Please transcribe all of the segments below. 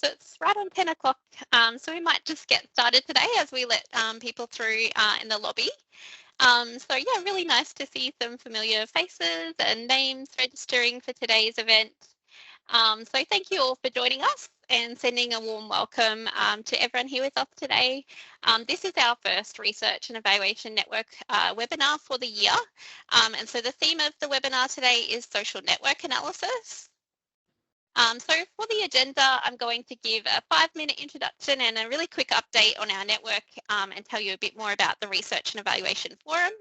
it's right on 10 o'clock, so we might just get started today as we let people through in the lobby. So yeah, really nice to see some familiar faces and names registering for today's event. So thank you all for joining us and sending a warm welcome to everyone here with us today. This is our first Research and Evaluation Network webinar for the year. And so the theme of the webinar today is social network analysis. So for the agenda, I'm going to give a 5-minute introduction and a really quick update on our network and tell you a bit more about the Research and Evaluation Forum.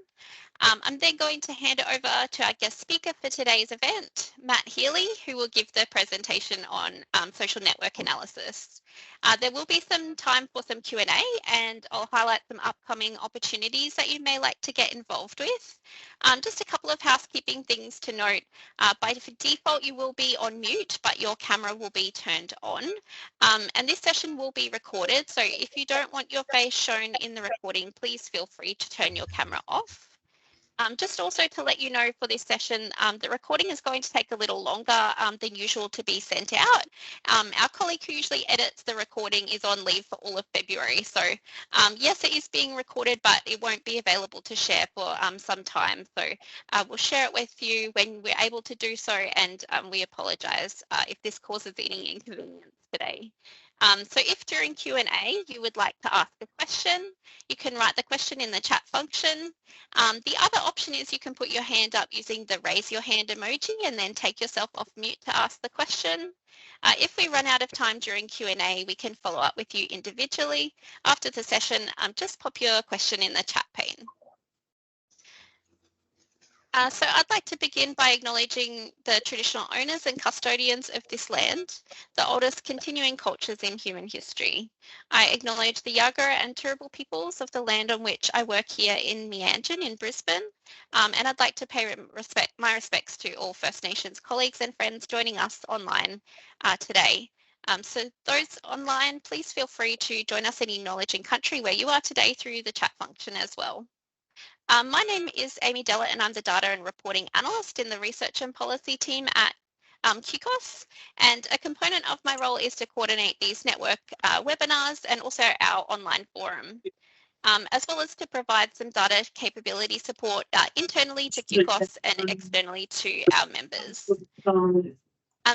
I'm then going to hand it over to our guest speaker for today's event, Matt Healey, who will give the presentation on social network analysis. There will be some time for some Q&A, and I'll highlight some upcoming opportunities that you may like to get involved with. Just a couple of housekeeping things to note. By default, you will be on mute, but your camera will be turned on. And this session will be recorded, so if you don't want your face shown in the recording, please feel free to turn your camera off. Just also to let you know for this session, the recording is going to take a little longer than usual to be sent out. Our colleague who usually edits the recording is on leave for all of February. So yes, it is being recorded, but it won't be available to share for some time. So we'll share it with you when we're able to do so, and we apologise if this causes any inconvenience today. So if during Q&A you would like to ask a question, you can write the question in the chat function. The other option is you can put your hand up using the raise your hand emoji and then take yourself off mute to ask the question. If we run out of time during Q&A, we can follow up with you individually. After the session, just pop your question in the chat pane. So I'd like to begin by acknowledging the traditional owners and custodians of this land, the oldest continuing cultures in human history. I acknowledge the Yagara and Turrbal peoples of the land on which I work here in Meanjin in Brisbane, and I'd like to pay my respects to all First Nations colleagues and friends joining us online today. So those online, please feel free to join us in acknowledging country where you are today through the chat function as well. My name is Amy Dellett and I'm the Data and Reporting Analyst in the Research and Policy team at QCOSS, and a component of my role is to coordinate these network webinars and also our online forum, as well as to provide some data capability support internally to QCOSS and externally to our members.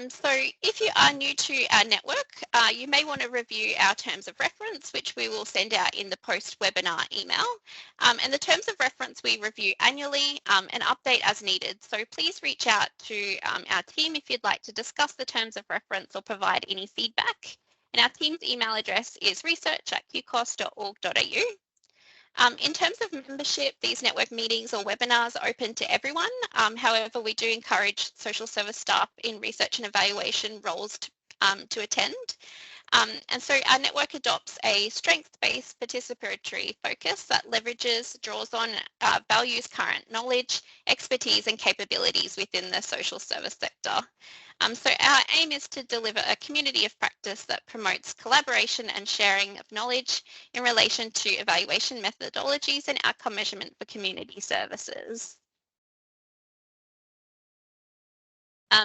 So if you are new to our network, you may want to review our terms of reference, which we will send out in the post-webinar email. And the terms of reference we review annually and update as needed. So please reach out to our team if you'd like to discuss the terms of reference or provide any feedback. And our team's email address is research@qcoss.org.au. In terms of membership, these network meetings or webinars are open to everyone. However, we do encourage social service staff in research and evaluation roles to attend. And so our network adopts a strengths-based participatory focus that leverages, draws on, values current knowledge, expertise and capabilities within the social service sector. So our aim is to deliver a community of practice that promotes collaboration and sharing of knowledge in relation to evaluation methodologies and outcome measurement for community services.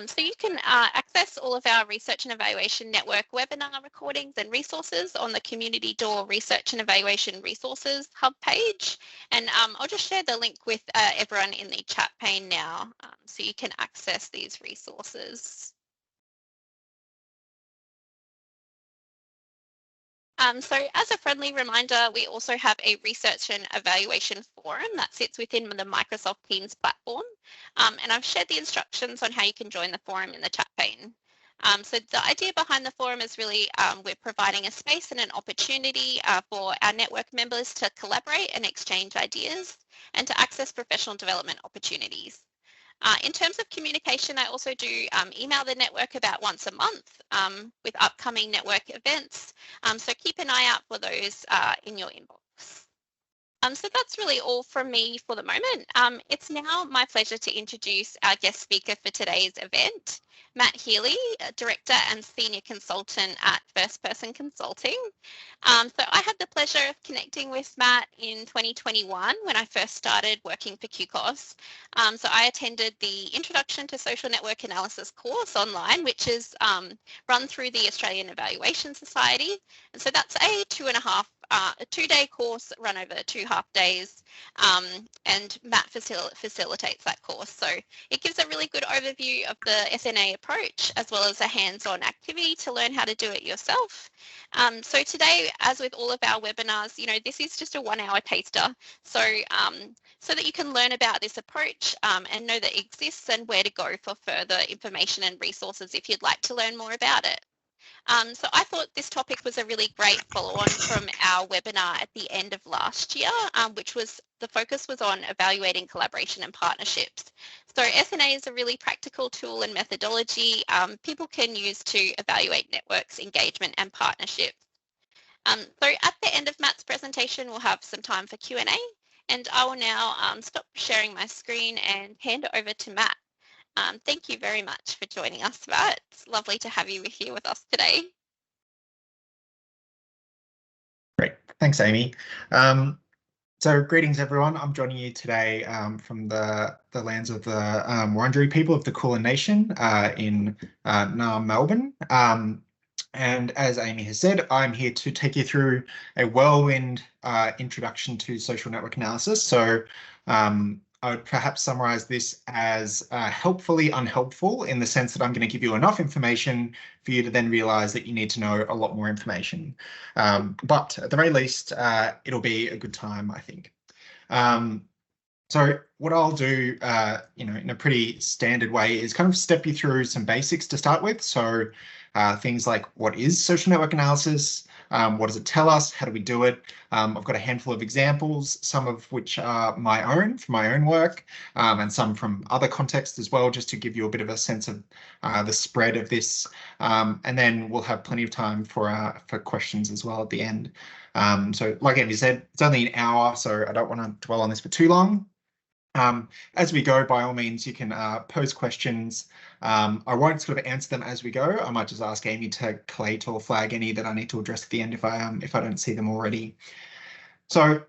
So you can access all of our Research and Evaluation Network webinar recordings and resources on the Community Door Research and Evaluation Resources hub page. And I'll just share the link with everyone in the chat pane now so you can access these resources. So as a friendly reminder, we also have a research and evaluation forum that sits within the Microsoft Teams platform. And I've shared the instructions on how you can join the forum in the chat pane. So the idea behind the forum is really we're providing a space and an opportunity for our network members to collaborate and exchange ideas and to access professional development opportunities. In terms of communication, I also do email the network about once a month with upcoming network events. So keep an eye out for those in your inbox. So that's really all from me for the moment. It's now my pleasure to introduce our guest speaker for today's event, Matt Healey, Director and Senior Consultant at First Person Consulting. So I had the pleasure of connecting with Matt in 2021 when I first started working for QCOSS. So I attended the Introduction to Social Network Analysis course online, which is run through the Australian Evaluation Society. And so that's a 2-day course run over 2 half days, and Matt facilitates that course. So it gives a really good overview of the SNA approach, as well as a hands-on activity to learn how to do it yourself. So today, as with all of our webinars, this is just a 1-hour taster. So so that you can learn about this approach and know that it exists and where to go for further information and resources if you'd like to learn more about it. So I thought this topic was a really great follow-on from our webinar at the end of last year, which was the focus was on evaluating collaboration and partnerships. So SNA is a really practical tool and methodology people can use to evaluate networks, engagement and partnerships. So at the end of Matt's presentation, we'll have some time for Q&A, and I will now stop sharing my screen and hand it over to Matt. Thank you very much for joining us, Matt. It's lovely to have you here with us today. Great, thanks, Amy. So greetings, everyone. I'm joining you today from the lands of the Wurundjeri people of the Kulin Nation in Melbourne. And as Amy has said, I'm here to take you through a whirlwind introduction to social network analysis. So I would perhaps summarize this as helpfully unhelpful, in the sense that I'm going to give you enough information for you to then realize that you need to know a lot more information. But at the very least, it'll be a good time, I think. So what I'll do, in a pretty standard way, is kind of step you through some basics to start with. So things like, what is social network analysis? What does it tell us? How do we do it? I've got a handful of examples, some of which are my own, from my own work, and some from other contexts as well, just to give you a bit of a sense of the spread of this. And then we'll have plenty of time for questions as well at the end. So like Amy said, it's only an hour, so I don't want to dwell on this for too long. As we go, by all means, you can pose questions. I won't sort of answer them as we go. I might just ask Amy to collate or flag any that I need to address at the end if I don't see them already. So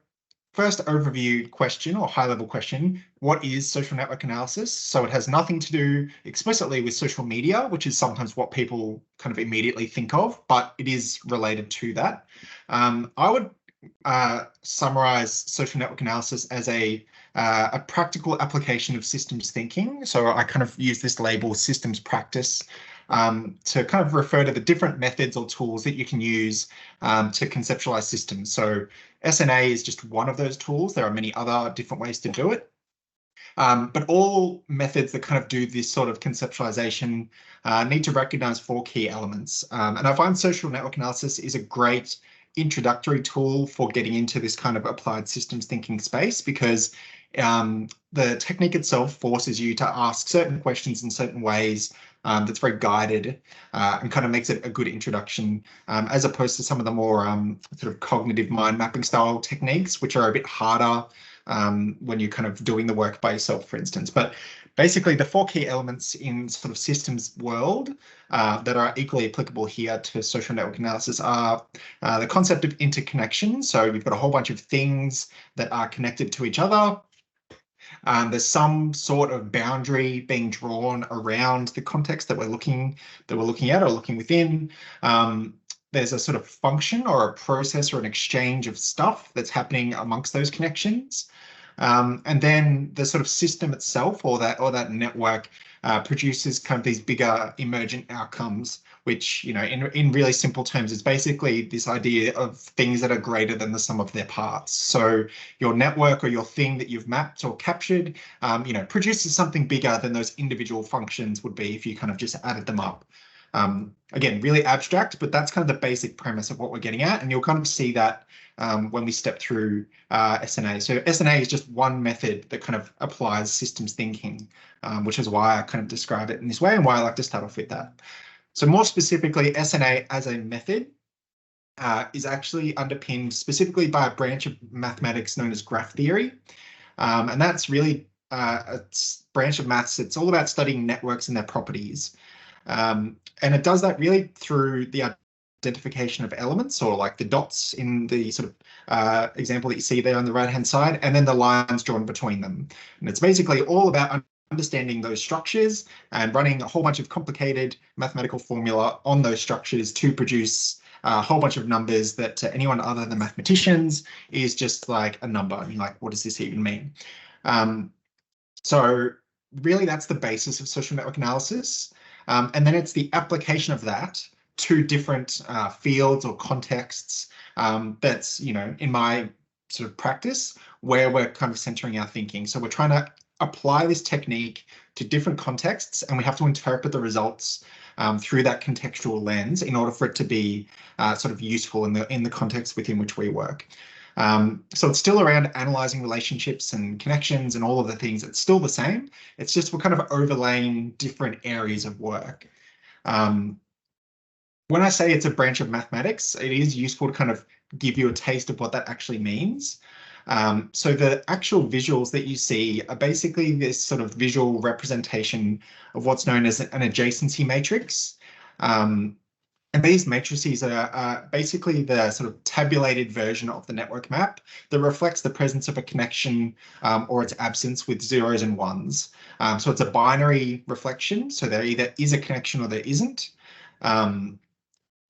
first overview question, or high-level question, what is social network analysis? So it has nothing to do explicitly with social media, which is sometimes what people kind of immediately think of, but it is related to that. I would summarize social network analysis as a practical application of systems thinking. So I kind of use this label systems practice to kind of refer to the different methods or tools that you can use to conceptualize systems. So SNA is just one of those tools. There are many other different ways to do it. But all methods that kind of do this sort of conceptualization need to recognize 4 key elements. And I find social network analysis is a great introductory tool for getting into this kind of applied systems thinking space, because the technique itself forces you to ask certain questions in certain ways that's very guided and kind of makes it a good introduction, as opposed to some of the more sort of cognitive mind mapping style techniques, which are a bit harder when you're kind of doing the work by yourself, for instance. But basically, the 4 key elements in sort of systems world that are equally applicable here to social network analysis are the concept of interconnection. So you've got a whole bunch of things that are connected to each other. There's some sort of boundary being drawn around the context that we're looking at or looking within. There's a sort of function or a process or an exchange of stuff that's happening amongst those connections. And then the sort of system itself, or that network, produces kind of these bigger emergent outcomes, which, in really simple terms, is basically this idea of things that are greater than the sum of their parts. So your network or your thing that you've mapped or captured, produces something bigger than those individual functions would be if you kind of just added them up. Again, really abstract, but that's kind of the basic premise of what we're getting at. And you'll kind of see that when we step through SNA. So SNA is just one method that kind of applies systems thinking, which is why I kind of describe it in this way and why I like to start off with that. So more specifically, SNA as a method is actually underpinned specifically by a branch of mathematics known as graph theory. And that's really a branch of maths. It's all about studying networks and their properties. And it does that really through the identification of elements, or like the dots in the sort of example that you see there on the right-hand side, and then the lines drawn between them. And it's basically all about understanding those structures and running a whole bunch of complicated mathematical formula on those structures to produce a whole bunch of numbers that to anyone other than mathematicians is just like a number. I mean, like, what does this even mean? So really, that's the basis of social network analysis. And then it's the application of that to different fields or contexts. That's, in my sort of practice where we're kind of centering our thinking. So we're trying to apply this technique to different contexts, and we have to interpret the results through that contextual lens in order for it to be sort of useful in the context within which we work. So it's still around analyzing relationships and connections and all of the things. It's still the same. It's just we're kind of overlaying different areas of work. When I say it's a branch of mathematics, it is useful to kind of give you a taste of what that actually means. So the actual visuals that you see are basically this sort of visual representation of what's known as an adjacency matrix. And these matrices are basically the sort of tabulated version of the network map that reflects the presence of a connection or its absence with zeros and ones. So it's a binary reflection. So there either is a connection or there isn't.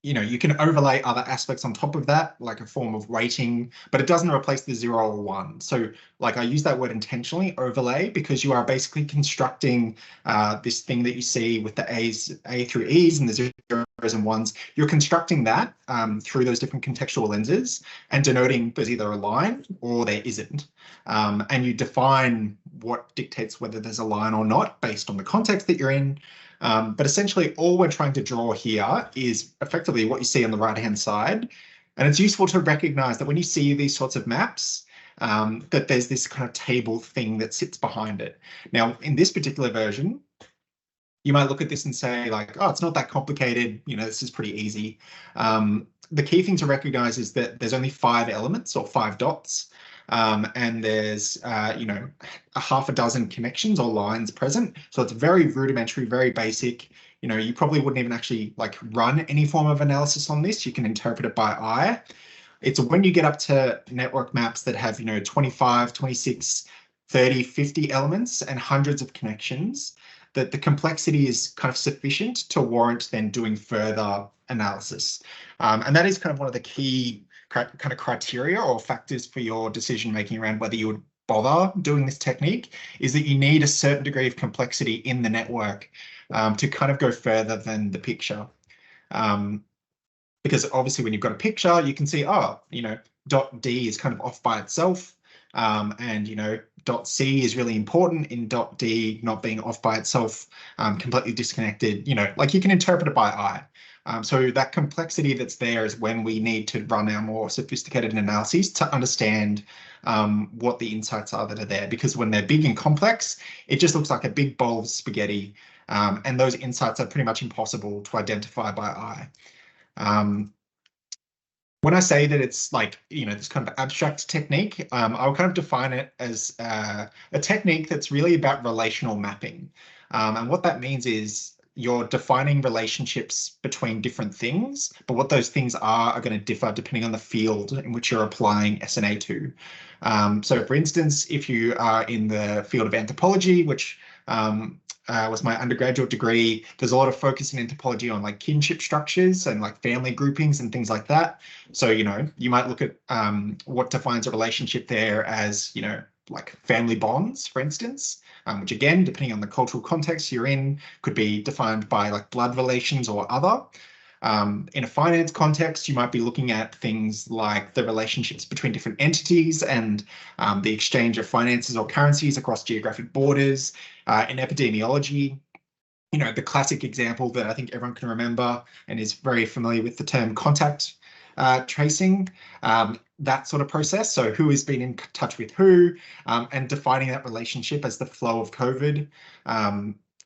You can overlay other aspects on top of that, like a form of weighting, but it doesn't replace the 0 or 1. So like I use that word intentionally, overlay, because you are basically constructing this thing that you see with the A through E's and the zeros and ones. You're constructing that through those different contextual lenses and denoting there's either a line or there isn't. And you define what dictates whether there's a line or not based on the context that you're in. But essentially, all we're trying to draw here is effectively what you see on the right-hand side. And it's useful to recognize that when you see these sorts of maps, that there's this kind of table thing that sits behind it. Now, in this particular version, you might look at this and say, like, oh, it's not that complicated. This is pretty easy. The key thing to recognize is that there's only 5 elements or 5 dots. And there's, a half a dozen connections or lines present. So it's very rudimentary, very basic. You probably wouldn't even actually like run any form of analysis on this. You can interpret it by eye. It's when you get up to network maps that have, 25, 26, 30, 50 elements and hundreds of connections that the complexity is kind of sufficient to warrant then doing further analysis. And that is kind of one of the key kind of criteria or factors for your decision making around whether you would bother doing this technique, is that you need a certain degree of complexity in the network to kind of go further than the picture. Because obviously when you've got a picture, you can see, dot D is kind of off by itself. And dot C is really important in dot D not being off by itself, completely disconnected. Like you can interpret it by eye. So that complexity that's there is when we need to run our more sophisticated analyses to understand what the insights are that are there. Because when they're big and complex, it just looks like a big bowl of spaghetti. And those insights are pretty much impossible to identify by eye. When I say that it's like, this kind of abstract technique, I'll kind of define it as a technique that's really about relational mapping. And what that means is you're defining relationships between different things, but what those things are going to differ depending on the field in which you're applying SNA to. So for instance, if you are in the field of anthropology, which was my undergraduate degree, there's a lot of focus in anthropology on like kinship structures and like family groupings and things like that. So, you might look at what defines a relationship there as, like family bonds, for instance, which again, depending on the cultural context you're in, could be defined by like blood relations or other. In a finance context, you might be looking at things like the relationships between different entities and the exchange of finances or currencies across geographic borders. In epidemiology, the classic example that I think everyone can remember and is very familiar with the term contact tracing, that sort of process. So who has been in touch with who, and defining that relationship as the flow of COVID.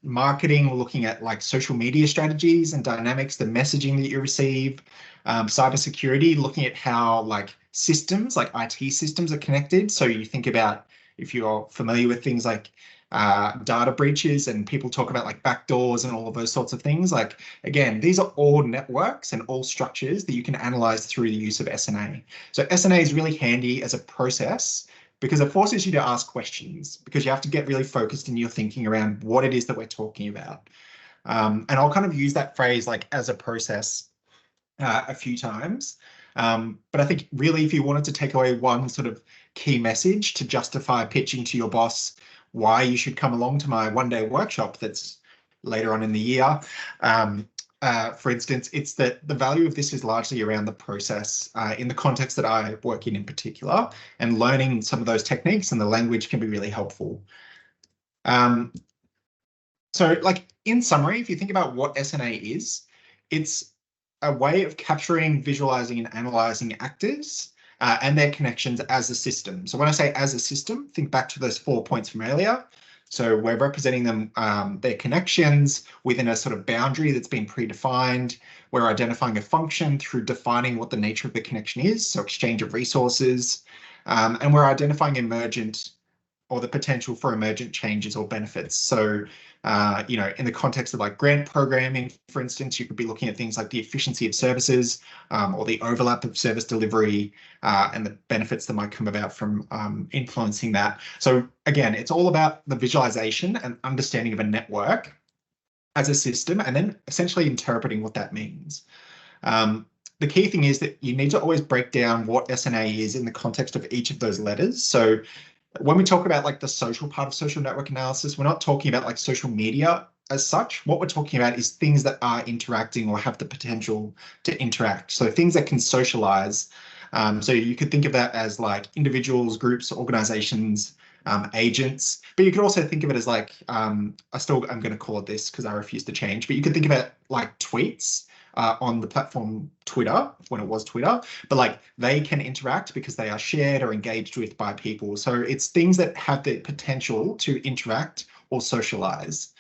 marketing, looking at like social media strategies and dynamics, the messaging that you receive, cybersecurity, looking at how like systems, like IT systems are connected. So you think about, if you're familiar with things like data breaches, and people talk about like backdoors and all of those sorts of things. Like, again, these are all networks and all structures that you can analyze through the use of SNA. So SNA is really handy as a process because it forces you to ask questions, because you have to get really focused in your thinking around what it is that we're talking about. And I'll kind of use that phrase like as a process a few times. But I think really, if you wanted to take away one sort of key message to justify pitching to your boss why you should come along to my one-day workshop that's later on in the year, for instance, it's that the value of this is largely around the process in the context that I work in particular, and learning some of those techniques and the language can be really helpful. So like in summary, if you think about what SNA is, it's a way of capturing, visualizing and analyzing actors and their connections as a system. So when I say as a system, think back to those 4 points from earlier. So we're representing them, their connections within a sort of boundary that's been predefined. We're identifying a function through defining what the nature of the connection is, so exchange of resources. And we're identifying emergent, or the potential for emergent changes or benefits. So, you know, in the context of like grant programming, for instance, you could be looking at things like the efficiency of services or the overlap of service delivery and the benefits that might come about from influencing that. So again, it's all about the visualization and understanding of a network as a system, and then essentially interpreting what that means. The key thing is that you need to always break down what SNA is in the context of each of those letters. So when we talk about like the social part of social network analysis, we're not talking about like social media as such. What we're talking about is things that are interacting or have the potential to interact. So things that can socialize. So you could think of that as like individuals, groups, organizations, agents, but you could also think of it as like, I'm going to call it this because I refuse to change, but you could think of it like tweets. On the platform Twitter, when it was Twitter, but like they can interact because they are shared or engaged with by people. So it's things that have the potential to interact or socialize.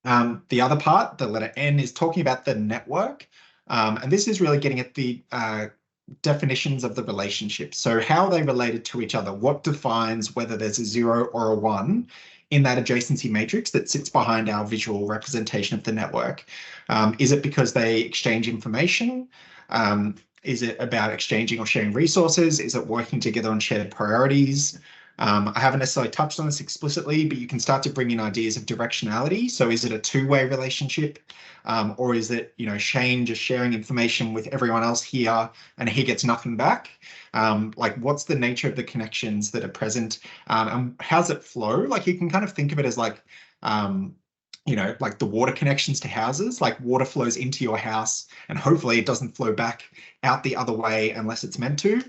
The other part, the letter N, is talking about the network. And this is really getting at the definitions of the relationship. So how are they related to each other? What defines whether there's a 0 or a 1 in that adjacency matrix that sits behind our visual representation of the network? Is it because they exchange information? Is it about exchanging or sharing resources? Is it working together on shared priorities? I haven't necessarily touched on this explicitly, but you can start to bring in ideas of directionality. So is it a two-way relationship? Or is it, you know, Shane just sharing information with everyone else here and he gets nothing back? Like, what's the nature of the connections that are present? And how's it flow? Like, you can kind of think of it as like, you know, like the water connections to houses, like water flows into your house and hopefully it doesn't flow back out the other way unless it's meant to.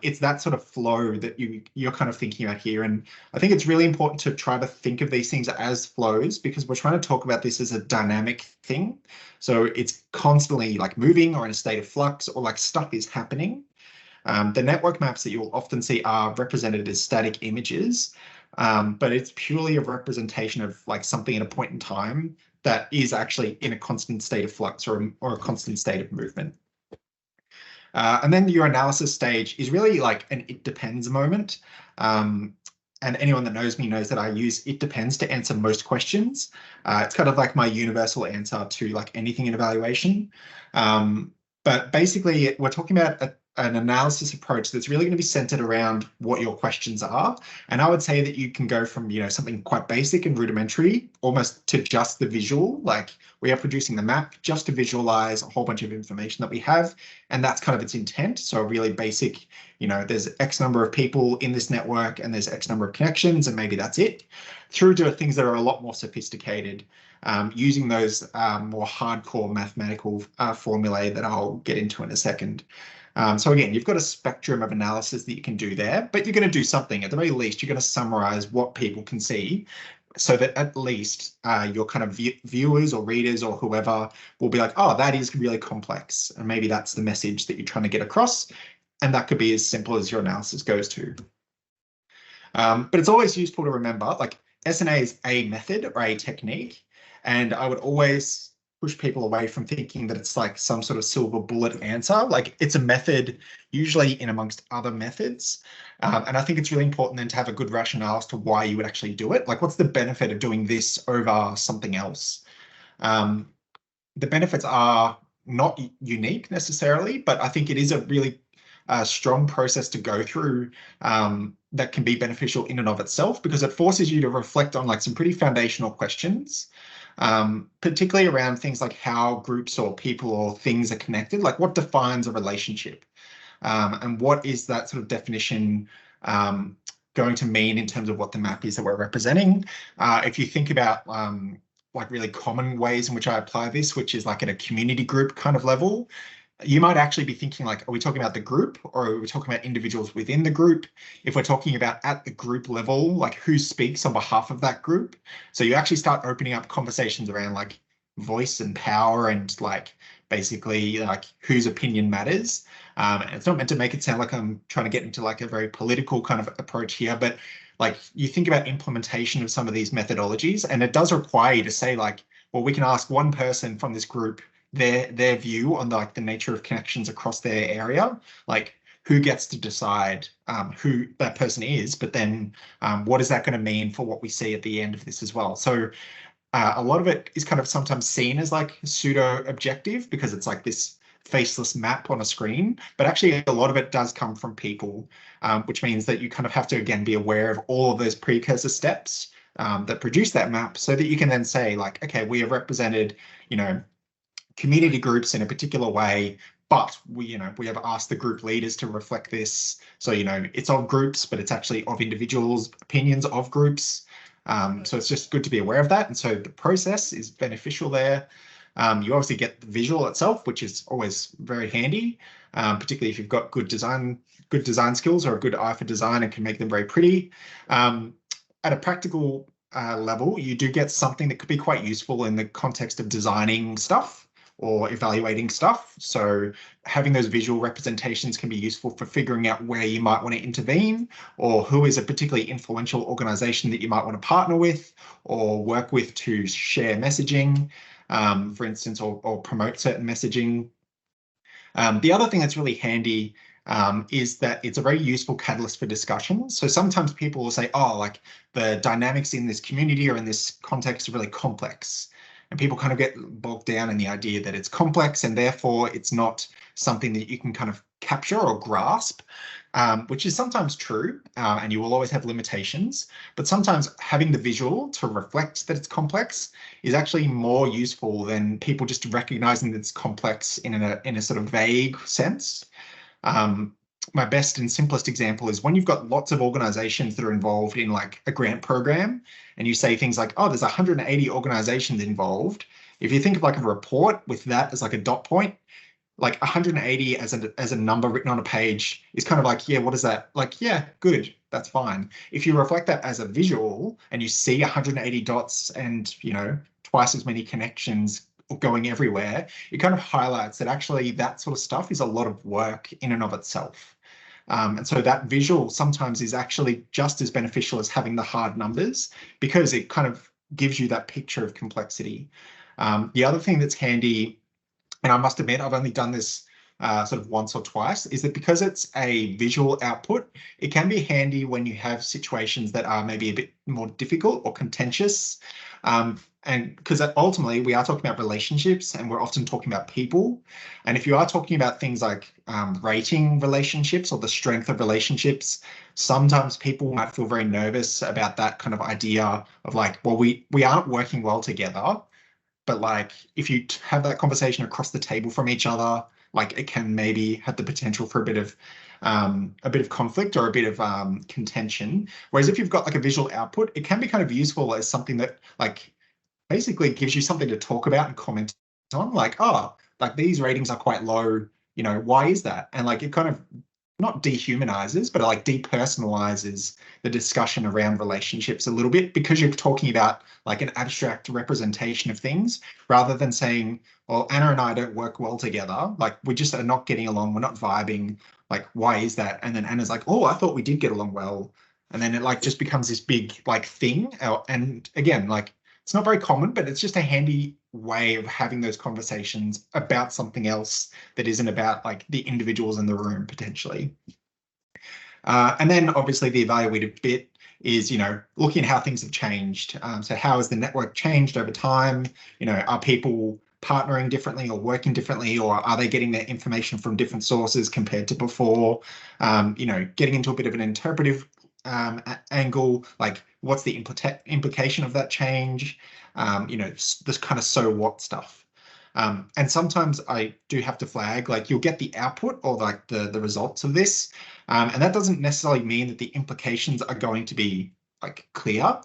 It's that sort of flow that you're kind of thinking about here. And I think it's really important to try to think of these things as flows, because we're trying to talk about this as a dynamic thing. So it's constantly like moving or in a state of flux, or like stuff is happening. The network maps that you'll often see are represented as static images, but it's purely a representation of like something at a point in time that is actually in a constant state of flux or a constant state of movement. And then your analysis stage is really like an it depends moment. And anyone that knows me knows that I use it depends to answer most questions. It's kind of like my universal answer to like anything in evaluation. But basically, we're talking about an analysis approach that's really going to be centered around what your questions are. And I would say that you can go from, you know, something quite basic and rudimentary almost to just the visual. Like, we are producing the map just to visualize a whole bunch of information that we have. And that's kind of its intent. So a really basic, you know, there's X number of people in this network and there's X number of connections and maybe that's it, through to things that are a lot more sophisticated, using those more hardcore mathematical formulae that I'll get into in a second. So again, you've got a spectrum of analysis that you can do there, but you're going to do something. At the very least, you're going to summarize what people can see, so that at least your kind of viewers or readers or whoever will be like, oh, that is really complex. And maybe that's the message that you're trying to get across. And that could be as simple as your analysis goes to. But it's always useful to remember, like, SNA is a method or a technique, and I would always push people away from thinking that it's like some sort of silver bullet answer. Like it's a method, usually in amongst other methods. And I think it's really important then to have a good rationale as to why you would actually do it. Like, what's the benefit of doing this over something else? The benefits are not unique necessarily, but I think it is a really strong process to go through that can be beneficial in and of itself, because it forces you to reflect on like some pretty foundational questions, particularly around things like how groups or people or things are connected, like what defines a relationship, and what is that sort of definition going to mean in terms of what the map is that we're representing. If you think about like really common ways in which I apply this, which is like at a community group kind of level, you might actually be thinking like, are we talking about the group or are we talking about individuals within the group? If we're talking about at the group level, like who speaks on behalf of that group? So you actually start opening up conversations around like voice and power and like basically like whose opinion matters. And it's not meant to make it sound like I'm trying to get into like a very political kind of approach here, but like you think about implementation of some of these methodologies, and it does require you to say like, well, we can ask one person from this group their view on like the nature of connections across their area, like who gets to decide who that person is, but then what is that going to mean for what we see at the end of this as well? So a lot of it is kind of sometimes seen as like pseudo objective because it's like this faceless map on a screen, but actually a lot of it does come from people, which means that you kind of have to, again, be aware of all of those precursor steps that produce that map so that you can then say like, okay, we have represented, community groups in a particular way, but we have asked the group leaders to reflect this. So, it's of groups, but it's actually of individuals' opinions of groups. So it's just good to be aware of that. And so the process is beneficial there. You obviously get the visual itself, which is always very handy, particularly if you've got good design skills or a good eye for design and can make them very pretty. At a practical level, you do get something that could be quite useful in the context of designing stuff or evaluating stuff. So having those visual representations can be useful for figuring out where you might want to intervene, or who is a particularly influential organization that you might want to partner with or work with to share messaging, for instance, or promote certain messaging. The other thing that's really handy is that it's a very useful catalyst for discussion. So sometimes people will say, oh, like the dynamics in this community or in this context are really complex. And people kind of get bogged down in the idea that it's complex and therefore it's not something that you can kind of capture or grasp, which is sometimes true, and you will always have limitations. But sometimes having the visual to reflect that it's complex is actually more useful than people just recognizing that it's complex in a sort of vague sense. My best and simplest example is when you've got lots of organizations that are involved in like a grant program and you say things like, oh, there's 180 organizations involved. If you think of like a report with that as like a dot point, like 180 as a number written on a page is kind of like, yeah, what is that? Like, yeah, good, that's fine. If you reflect that as a visual and you see 180 dots and, twice as many connections going everywhere, it kind of highlights that actually that sort of stuff is a lot of work in and of itself. And so that visual sometimes is actually just as beneficial as having the hard numbers because it kind of gives you that picture of complexity. The other thing that's handy, and I must admit, I've only done this sort of once or twice, is that because it's a visual output, it can be handy when you have situations that are maybe a bit more difficult or contentious. And because ultimately we are talking about relationships and we're often talking about people. And if you are talking about things like rating relationships or the strength of relationships, sometimes people might feel very nervous about that kind of idea of like, well, we aren't working well together. But like, if you have that conversation across the table from each other, like it can maybe have the potential for a bit of conflict or a bit of contention. Whereas if you've got like a visual output, it can be kind of useful as something that like basically gives you something to talk about and comment on, like, oh, like these ratings are quite low, why is that? And like it kind of not dehumanizes, but like depersonalizes the discussion around relationships a little bit because you're talking about like an abstract representation of things rather than saying, well, Anna and I don't work well together. Like we just are not getting along. We're not vibing. Like, why is that? And then Anna's like, oh, I thought we did get along well. And then it like just becomes this big like thing. And again, like it's not very common, but it's just a handy way of having those conversations about something else that isn't about like the individuals in the room potentially. And then obviously the evaluative bit is, looking at how things have changed. So how has the network changed over time? Are people partnering differently or working differently, or are they getting their information from different sources compared to before? Getting into a bit of an interpretive angle, like what's the implication of that change? This kind of so what stuff. And sometimes I do have to flag, like you'll get the output or like the results of this. And that doesn't necessarily mean that the implications are going to be like clear.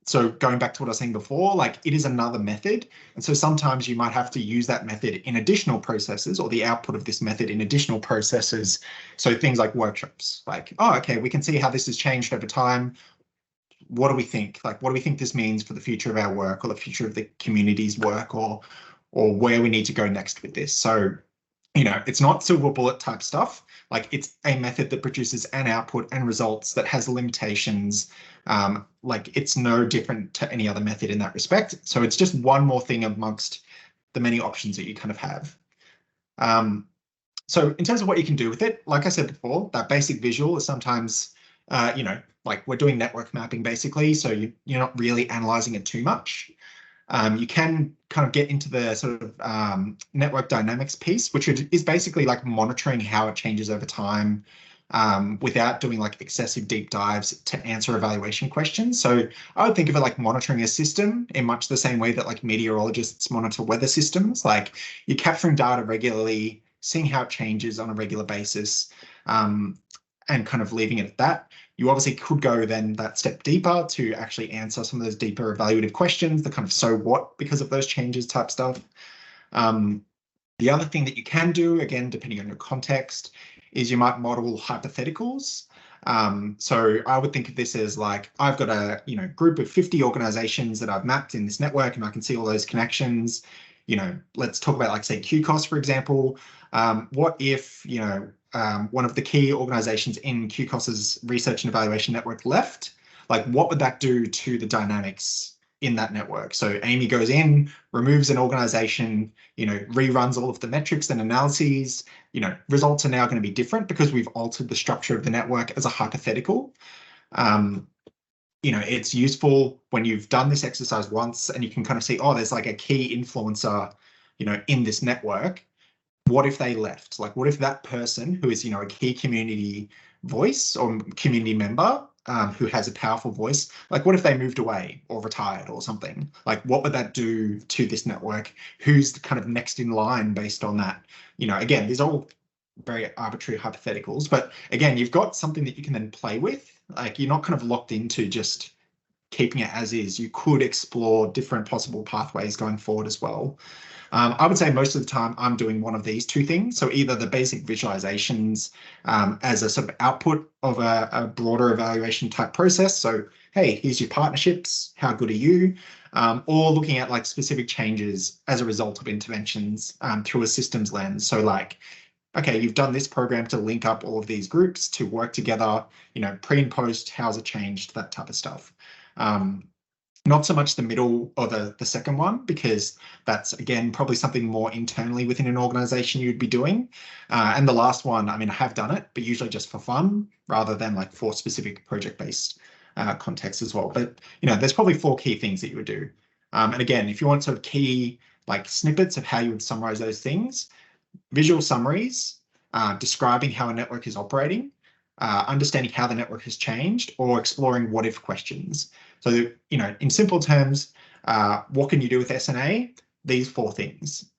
So going back to what I was saying before, like it is another method. And so sometimes you might have to use that method in additional processes, or the output of this method in additional processes. So things like workshops, like, oh, okay, we can see how this has changed over time. What do we think? Like, what do we think this means for the future of our work or the future of the community's work, or where we need to go next with this? So, it's not silver bullet type stuff. Like it's a method that produces an output and results that has limitations. Like it's no different to any other method in that respect. So it's just one more thing amongst the many options that you kind of have. So in terms of what you can do with it, like I said before, that basic visual is sometimes, like we're doing network mapping basically. So you're not really analyzing it too much. You can kind of get into the sort of network dynamics piece, which is basically like monitoring how it changes over time without doing like excessive deep dives to answer evaluation questions. So I would think of it like monitoring a system in much the same way that like meteorologists monitor weather systems. Like you're capturing data regularly, seeing how it changes on a regular basis, and kind of leaving it at that. You obviously could go then that step deeper to actually answer some of those deeper evaluative questions, the kind of so what because of those changes type stuff. The other thing that you can do, again, depending on your context, is you might model hypotheticals. So I would think of this as like, I've got a group of 50 organizations that I've mapped in this network and I can see all those connections. Let's talk about like, say, QCOSS, for example. What if, one of the key organizations in QCOSS's research and evaluation network left? Like, what would that do to the dynamics in that network? So Amy goes in, removes an organization, reruns all of the metrics and analyses, results are now going to be different because we've altered the structure of the network as a hypothetical. It's useful when you've done this exercise once and you can kind of see, oh, there's like a key influencer, in this network. What if they left? Like, what if that person who is, a key community voice or community member who has a powerful voice, like, what if they moved away or retired or something? Like, what would that do to this network? Who's the kind of next in line based on that? Again, these are all very arbitrary hypotheticals, but again, you've got something that you can then play with. Like, you're not kind of locked into just keeping it as is. You could explore different possible pathways going forward as well. I would say most of the time I'm doing one of these two things. So either the basic visualizations as a sort of output of a broader evaluation type process. So, hey, here's your partnerships. How good are you? Or looking at like specific changes as a result of interventions through a systems lens. So like, okay, you've done this program to link up all of these groups to work together, pre and post, how's it changed, that type of stuff. Not so much the middle or the second one, because that's, again, probably something more internally within an organization you'd be doing. And the last one, I mean, I have done it, but usually just for fun rather than like for specific project-based context as well. But, there's probably 4 key things that you would do. And again, if you want sort of key like snippets of how you would summarize those things, visual summaries, describing how a network is operating, understanding how the network has changed, or exploring what if questions. So, in simple terms, what can you do with SNA? These 4 things.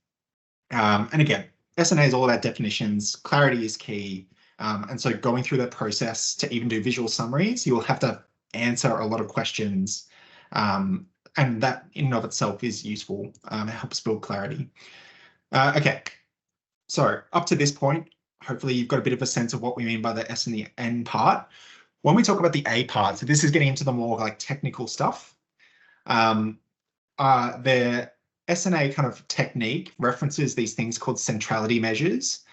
And again, SNA is all about definitions. Clarity is key. And so going through that process to even do visual summaries, you will have to answer a lot of questions. And that in and of itself is useful. It helps build clarity. Okay, so up to this point, hopefully you've got a bit of a sense of what we mean by the S and the N part. When we talk about the A part, so this is getting into the more like technical stuff. The SNA kind of technique references these things called centrality measures.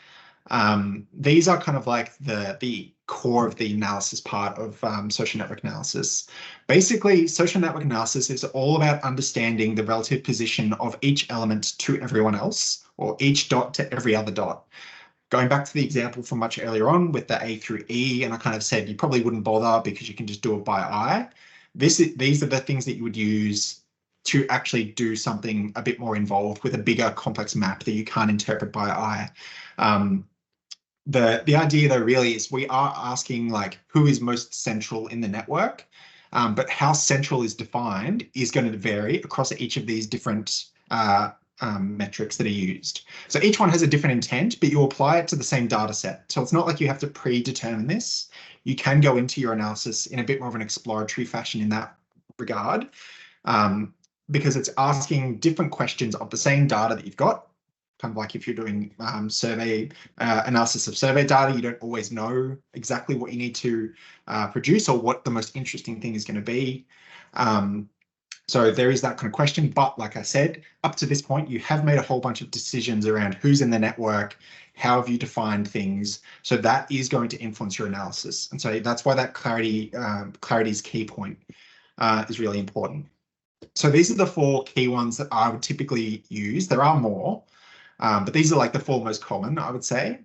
These are kind of like the core of the analysis part of social network analysis. Basically, social network analysis is all about understanding the relative position of each element to everyone else, or each dot to every other dot. Going back to the example from much earlier on with the A through E, and I kind of said you probably wouldn't bother because you can just do it by eye. These are the things that you would use to actually do something a bit more involved with a bigger complex map that you can't interpret by eye. The idea though really is we are asking like who is most central in the network, but how central is defined is going to vary across each of these different metrics that are used. So each one has a different intent, but you apply it to the same data set. So it's not like you have to predetermine this. You can go into your analysis in a bit more of an exploratory fashion in that regard, because it's asking different questions of the same data that you've got. Kind of like if you're doing survey analysis of survey data, you don't always know exactly what you need to produce or what the most interesting thing is going to be. So there is that kind of question. But like I said, up to this point, you have made a whole bunch of decisions around who's in the network, how have you defined things. So that is going to influence your analysis. And so that's why that clarity's key point is really important. So these are the 4 key ones that I would typically use. There are more. But these are like the 4 most common, I would say.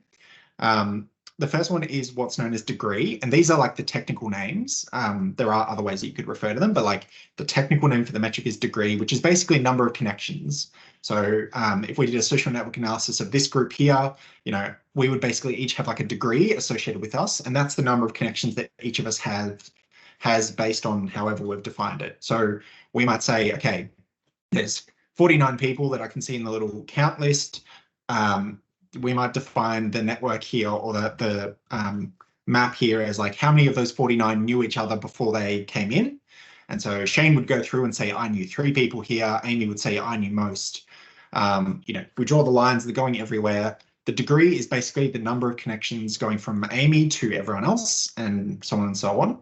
The first one is what's known as degree, and these are like the technical names. There are other ways that you could refer to them, but like the technical name for the metric is degree, which is basically number of connections. So if we did a social network analysis of this group here, you know, we would basically each have like a degree associated with us, and that's the number of connections that each of us has based on however we've defined it. So we might say, okay, there's 49 people that I can see in the little count list. We might define the network here or the map here as like how many of those 49 knew each other before they came in. And so Shane would go through and say, I knew 3 people here. Amy would say, I knew most. You know, we draw the lines, they're going everywhere. The degree is basically the number of connections going from Amy to everyone else and so on and so on.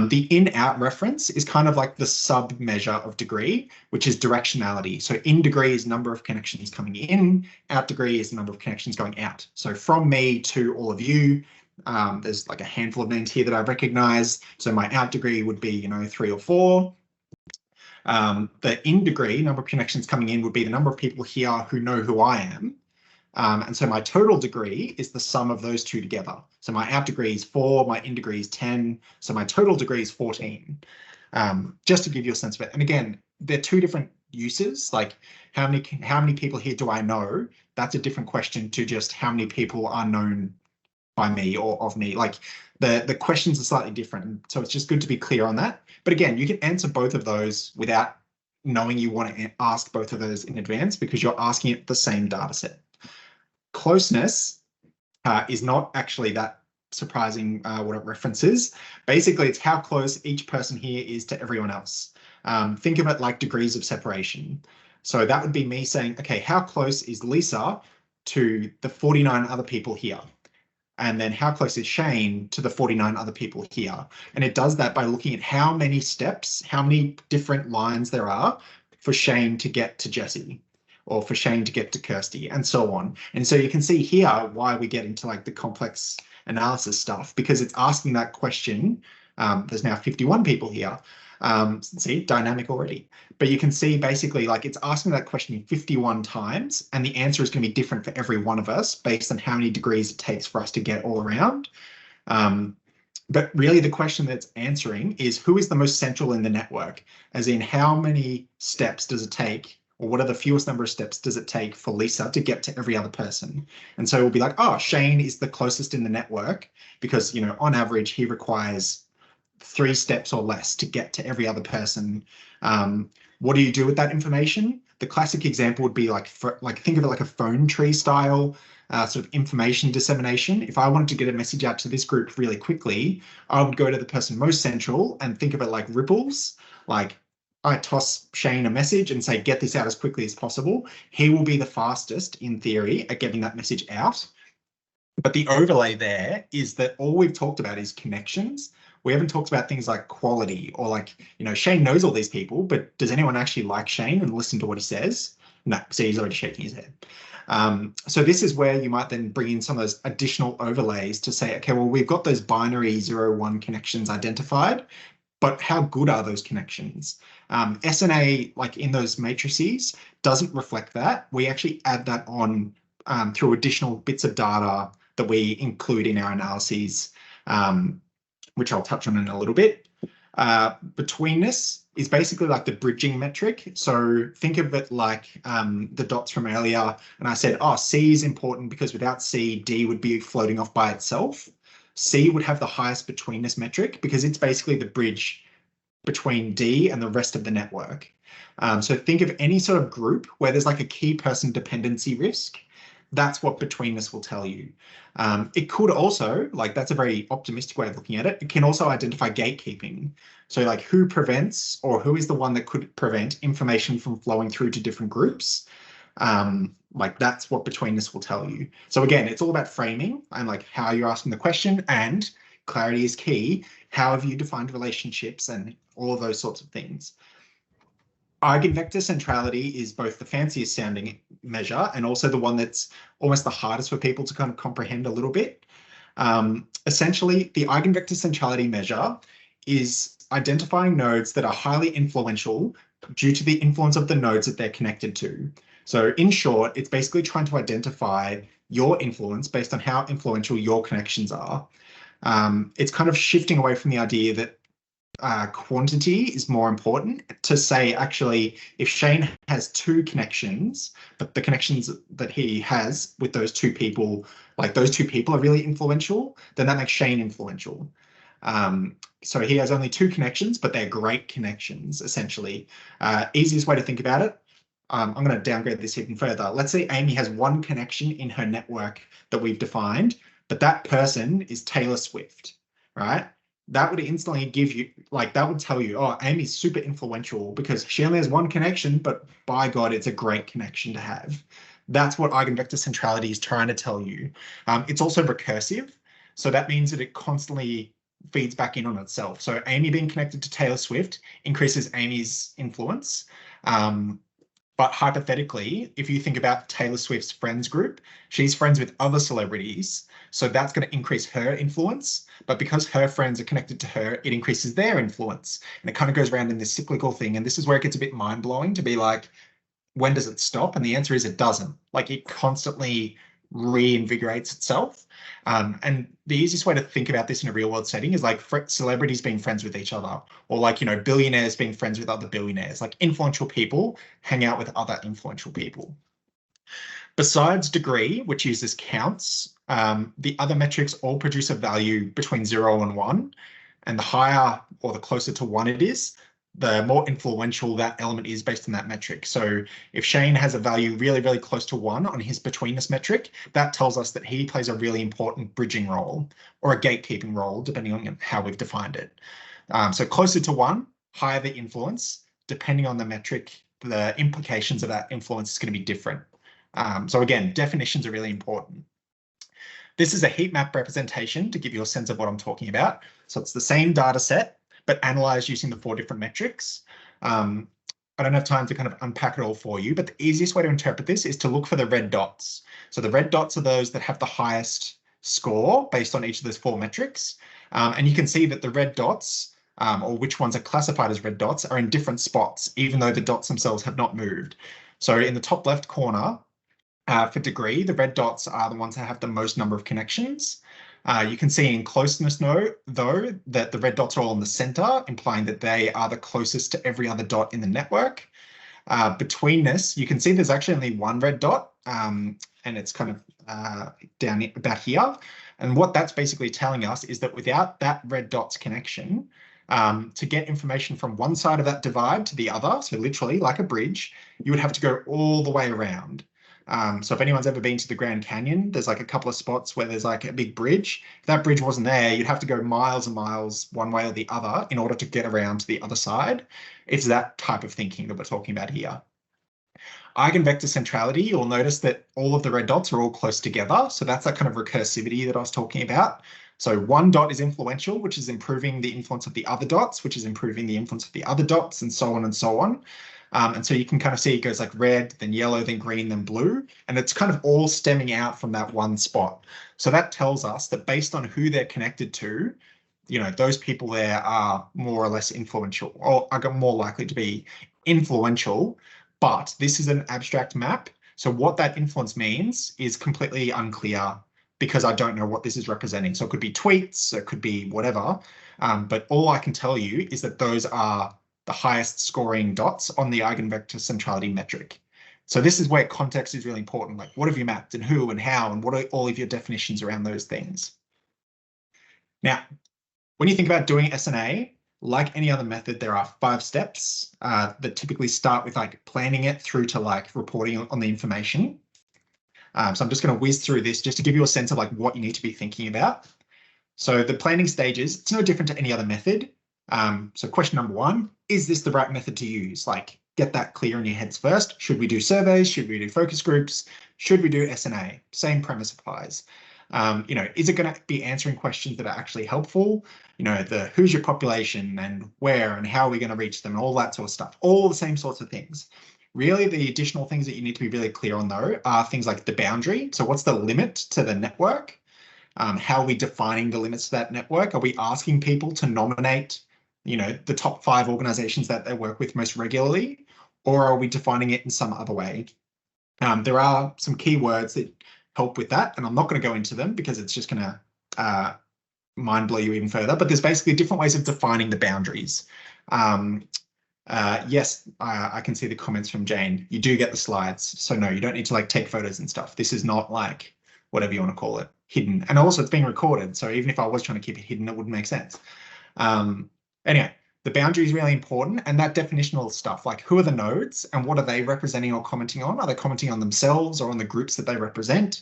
The in-out reference is kind of like the sub-measure of degree, which is directionality. So in degree is number of connections coming in, out degree is the number of connections going out. So from me to all of you, there's like a handful of names here that I recognize. So my out degree would be, you know, 3 or 4. The in degree, number of connections coming in, would be the number of people here who know who I am. And so my total degree is the sum of those 2 together. So my out degree is 4, my in degree is 10, so my total degree is 14. Just to give you a sense of it. And again, they're 2 different uses. Like how many people here do I know? That's a different question to just how many people are known by me or of me. Like the questions are slightly different. So it's just good to be clear on that. But again, you can answer both of those without knowing you want to ask both of those in advance because you're asking it the same data set. Closeness is not actually that surprising what it references. Basically, it's how close each person here is to everyone else. Think of it like degrees of separation. So that would be me saying, okay, how close is Lisa to the 49 other people here? And then how close is Shane to the 49 other people here? And it does that by looking at how many steps, how many different lines there are for Shane to get to Jesse, or for Shane to get to Kirsty, and so on. And so you can see here why we get into like the complex analysis stuff, because it's asking that question. There's now 51 people here. See, dynamic already. But you can see basically like it's asking that question 51 times, and the answer is going to be different for every one of us based on how many degrees it takes for us to get all around. But really the question that's answering is who is the most central in the network, as in how many steps does it take, or what are the fewest number of steps does it take for Lisa to get to every other person? And so we'll be like, oh, Shane is the closest in the network because, you know, on average, he requires 3 steps or less to get to every other person. What do you do with that information? The classic example would be like think of it like a phone tree style sort of information dissemination. If I wanted to get a message out to this group really quickly, I would go to the person most central and think of it like ripples. Like I toss Shane a message and say, get this out as quickly as possible. He will be the fastest in theory at getting that message out. But the overlay there is that all we've talked about is connections. We haven't talked about things like quality or like, you know, Shane knows all these people, but does anyone actually like Shane and listen to what he says? No, so he's already shaking his head. So this is where you might then bring in some of those additional overlays to say, okay, well, we've got those binary 0, 1 connections identified, but how good are those connections? SNA, like in those matrices, doesn't reflect that. We actually add that on through additional bits of data that we include in our analyses, which I'll touch on in a little bit. Betweenness is basically like the bridging metric. So think of it like the dots from earlier. And I said, oh, C is important because without C, D would be floating off by itself. C would have the highest betweenness metric because it's basically the bridge between D and the rest of the network. So think of any sort of group where there's like a key person dependency risk. That's what betweenness will tell you. It could also, like that's a very optimistic way of looking at it. It can also identify gatekeeping. So like who prevents or who is the one that could prevent information from flowing through to different groups. Like that's what betweenness will tell you. So again, it's all about framing and like how you're asking the question, and clarity is key. How have you defined relationships and all of those sorts of things. Eigenvector centrality is both the fanciest sounding measure and also the one that's almost the hardest for people to kind of comprehend a little bit. Essentially, the eigenvector centrality measure is identifying nodes that are highly influential due to the influence of the nodes that they're connected to. So in short, it's basically trying to identify your influence based on how influential your connections are. It's kind of shifting away from the idea that quantity is more important to say, actually, if Shane has 2 connections, but the connections that he has with those 2 people, like those 2 people are really influential, then that makes Shane influential. So he has only 2 connections, but they're great connections, essentially. Easiest way to think about it, I'm going to downgrade this even further. Let's say Amy has 1 connection in her network that we've defined, but that person is Taylor Swift, right? That would instantly give you, like, that would tell you, oh, Amy's super influential because she only has 1 connection, but by God, it's a great connection to have. That's what eigenvector centrality is trying to tell you. It's also recursive. So that means that it constantly feeds back in on itself. So Amy being connected to Taylor Swift increases Amy's influence. But hypothetically, if you think about Taylor Swift's friends group, she's friends with other celebrities. So that's going to increase her influence. But because her friends are connected to her, it increases their influence. And it kind of goes around in this cyclical thing. And this is where it gets a bit mind blowing to be like, when does it stop? And the answer is it doesn't. Like it constantly reinvigorates itself. And the easiest way to think about this in a real world setting is like celebrities being friends with each other, or like, you know, billionaires being friends with other billionaires. Like influential people hang out with other influential people. Besides degree, which uses counts, the other metrics all produce a value between 0 and 1. And the higher or the closer to 1 it is, the more influential that element is based on that metric. So if Shane has a value really, really close to 1 on his betweenness metric, that tells us that he plays a really important bridging role or a gatekeeping role, depending on how we've defined it. So closer to 1, higher the influence. Depending on the metric, the implications of that influence is going to be different. So again, definitions are really important. This is a heat map representation to give you a sense of what I'm talking about. So it's the same data set, but analyzed using the 4 different metrics. I don't have time to kind of unpack it all for you, but the easiest way to interpret this is to look for the red dots. So the red dots are those that have the highest score based on each of those 4 metrics. And you can see that the red dots, or which ones are classified as red dots, are in different spots, even though the dots themselves have not moved. So in the top left corner, for degree, the red dots are the ones that have the most number of connections. You can see in closeness, though, that the red dots are all in the center, implying that they are the closest to every other dot in the network. Betweenness, you can see there's actually only 1 red dot, and it's kind of down about here. And what that's basically telling us is that without that red dot's connection, to get information from one side of that divide to the other, so literally like a bridge, you would have to go all the way around. So if anyone's ever been to the Grand Canyon, there's like a couple of spots where there's like a big bridge. If that bridge wasn't there, you'd have to go miles and miles one way or the other in order to get around to the other side. It's that type of thinking that we're talking about here. Eigenvector centrality, you'll notice that all of the red dots are all close together. So that's that kind of recursivity that I was talking about. So 1 dot is influential, which is improving the influence of the other dots, which is improving the influence of the other dots, and so on and so on. And so you can kind of see it goes like red, then yellow, then green, then blue. And it's kind of all stemming out from that one spot. So that tells us that based on who they're connected to, those people there are more or less influential, or are more likely to be influential. But this is an abstract map. So what that influence means is completely unclear because I don't know what this is representing. So it could be tweets, it could be whatever. But all I can tell you is that those are the highest scoring dots on the eigenvector centrality metric. So this is where context is really important. Like, what have you mapped and who and how, and what are all of your definitions around those things? Now, when you think about doing SNA, like any other method, there are 5 steps that typically start with like planning it through to like reporting on the information. So I'm just going to whiz through this just to give you a sense of like what you need to be thinking about. So the planning stages, it's no different to any other method. So question number 1, is this the right method to use? Like, get that clear in your heads first. Should we do surveys? Should we do focus groups? Should we do SNA? Same premise applies. Is it going to be answering questions that are actually helpful? The who's your population and where and how are we going to reach them and all that sort of stuff. All the same sorts of things. Really, the additional things that you need to be really clear on, though, are things like the boundary. So what's the limit to the network? How are we defining the limits to that network? Are we asking people to nominate, the top 5 organizations that they work with most regularly? Or are we defining it in some other way? There are some keywords that help with that, and I'm not going to go into them because it's just going to mind blow you even further. But there's basically different ways of defining the boundaries. Yes, I can see the comments from Jane. You do get the slides. So no, you don't need to like take photos and stuff. This is not like whatever you want to call it, hidden. And also it's being recorded. So even if I was trying to keep it hidden, it wouldn't make sense. Anyway, the boundary is really important, and that definitional stuff, like who are the nodes and what are they representing or commenting on? Are they commenting on themselves or on the groups that they represent?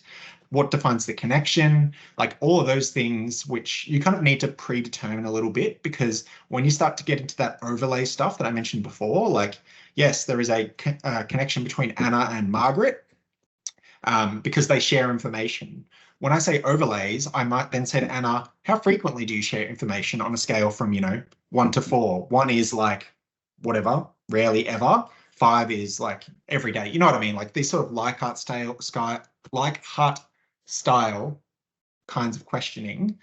What defines the connection? Like all of those things, which you kind of need to predetermine a little bit, because when you start to get into that overlay stuff that I mentioned before, like, yes, there is a connection between Anna and Margaret because they share information. When I say overlays, I might then say to Anna, how frequently do you share information on a scale from, 1 to 4? 1 is like, whatever, rarely ever. 5 is like every day. You know what I mean? Like these sort of Likert style kinds of questioning.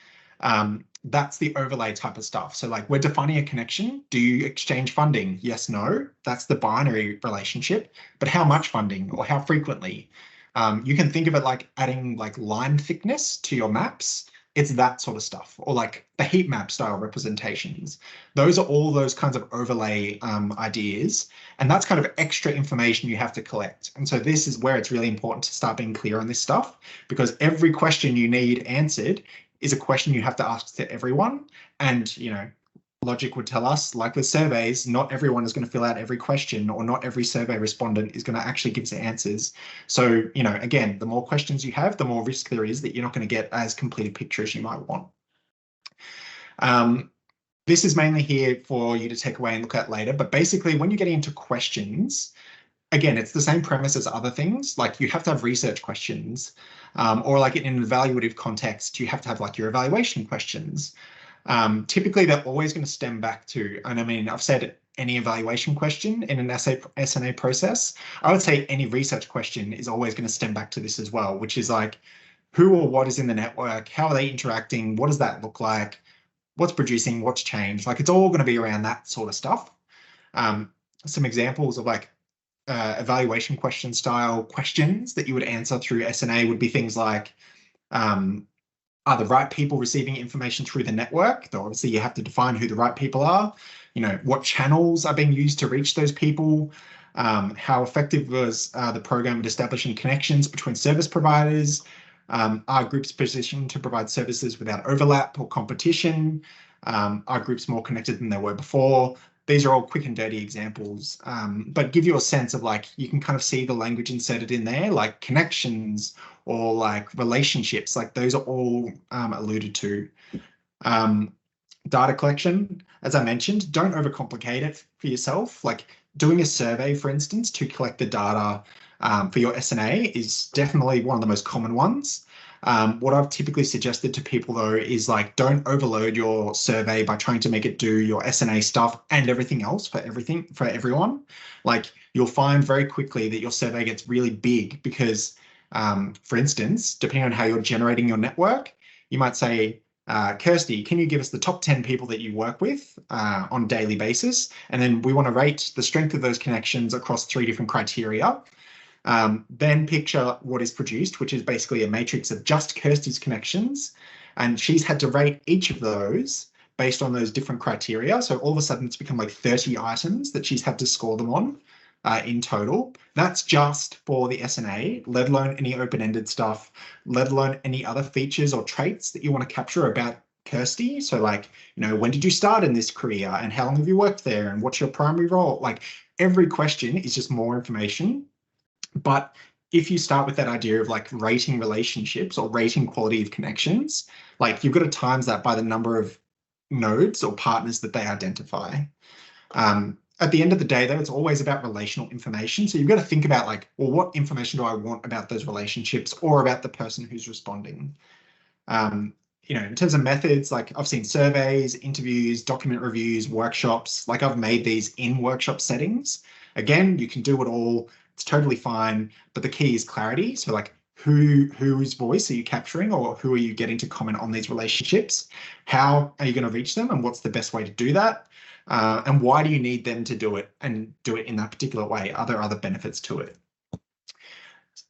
That's the overlay type of stuff. So like we're defining a connection. Do you exchange funding? Yes, no. That's the binary relationship. But how much funding or how frequently? You can think of it like adding like line thickness to your maps. It's that sort of stuff, or like the heat map style representations. Those are all those kinds of overlay ideas, and that's kind of extra information you have to collect. And so this is where it's really important to start being clear on this stuff, because every question you need answered is a question you have to ask to everyone. And, logic would tell us, like with surveys, not everyone is going to fill out every question, or not every survey respondent is going to actually give us answers. So, again, the more questions you have, the more risk there is that you're not going to get as complete a picture as you might want. This is mainly here for you to take away and look at later. But basically, when you're getting into questions, again, it's the same premise as other things. Like you have to have research questions, or like in an evaluative context, you have to have like your evaluation questions. Typically, they're always going to stem back to, and I mean, I've said any evaluation question in an SNA process. I would say any research question is always going to stem back to this as well, which is like who or what is in the network? How are they interacting? What does that look like? What's producing? What's changed? Like it's all going to be around that sort of stuff. Some examples of like evaluation question style questions that you would answer through SNA would be things like, are the right people receiving information through the network? Though obviously you have to define who the right people are. What channels are being used to reach those people? How effective was the program at establishing connections between service providers? Are groups positioned to provide services without overlap or competition? Are groups more connected than they were before? These are all quick and dirty examples, but give you a sense of like, you can kind of see the language inserted in there, like connections or like relationships, like those are all alluded to. Data collection, as I mentioned, don't overcomplicate it for yourself. Like doing a survey, for instance, to collect the data for your SNA is definitely one of the most common ones. What I've typically suggested to people though is like, don't overload your survey by trying to make it do your SNA stuff and everything else for everyone. Like you'll find very quickly that your survey gets really big because, for instance, depending on how you're generating your network, you might say, Kirsty, can you give us the top 10 people that you work with on a daily basis? And then we want to rate the strength of those connections across 3 different criteria. Then picture what is produced, which is basically a matrix of just Kirsty's connections. And she's had to rate each of those based on those different criteria. So all of a sudden it's become like 30 items that she's had to score them on in total. That's just for the SNA, let alone any open-ended stuff, let alone any other features or traits that you want to capture about Kirsty. So like, when did you start in this career and how long have you worked there and what's your primary role? Like every question is just more information. But if you start with that idea of like rating relationships or rating quality of connections, like you've got to times that by the number of nodes or partners that they identify. At the end of the day, though, it's always about relational information. So you've got to think about like, well, what information do I want about those relationships or about the person who's responding? In terms of methods, like I've seen surveys, interviews, document reviews, workshops, like I've made these in workshop settings. Again, you can do it all. It's totally fine. But the key is clarity. So like whose voice are you capturing or who are you getting to comment on these relationships? How are you going to reach them and what's the best way to do that? And why do you need them to do it and do it in that particular way? Are there other benefits to it?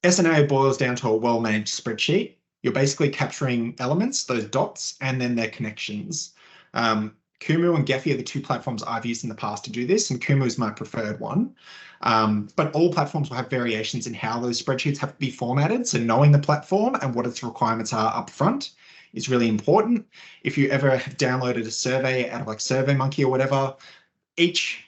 SNA boils down to a well-managed spreadsheet. You're basically capturing elements, those dots, and then their connections. Kumu and Gephi are the 2 platforms I've used in the past to do this, and Kumu is my preferred one. But all platforms will have variations in how those spreadsheets have to be formatted. So knowing the platform and what its requirements are up front is really important. If you ever have downloaded a survey out of like SurveyMonkey or whatever, each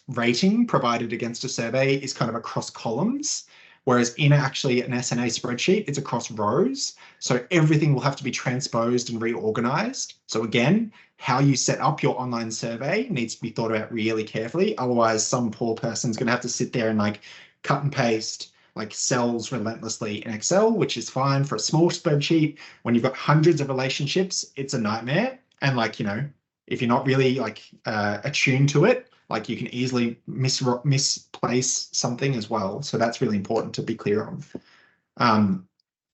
rating provided against a survey is kind of across columns, whereas in actually an SNA spreadsheet, it's across rows. So everything will have to be transposed and reorganized. So again, how you set up your online survey needs to be thought about really carefully. Otherwise, some poor person's going to have to sit there and like cut and paste like cells relentlessly in Excel, which is fine for a small spreadsheet. When you've got hundreds of relationships, it's a nightmare. And like, if you're not really like attuned to it, like you can easily misplace something as well. So that's really important to be clear on.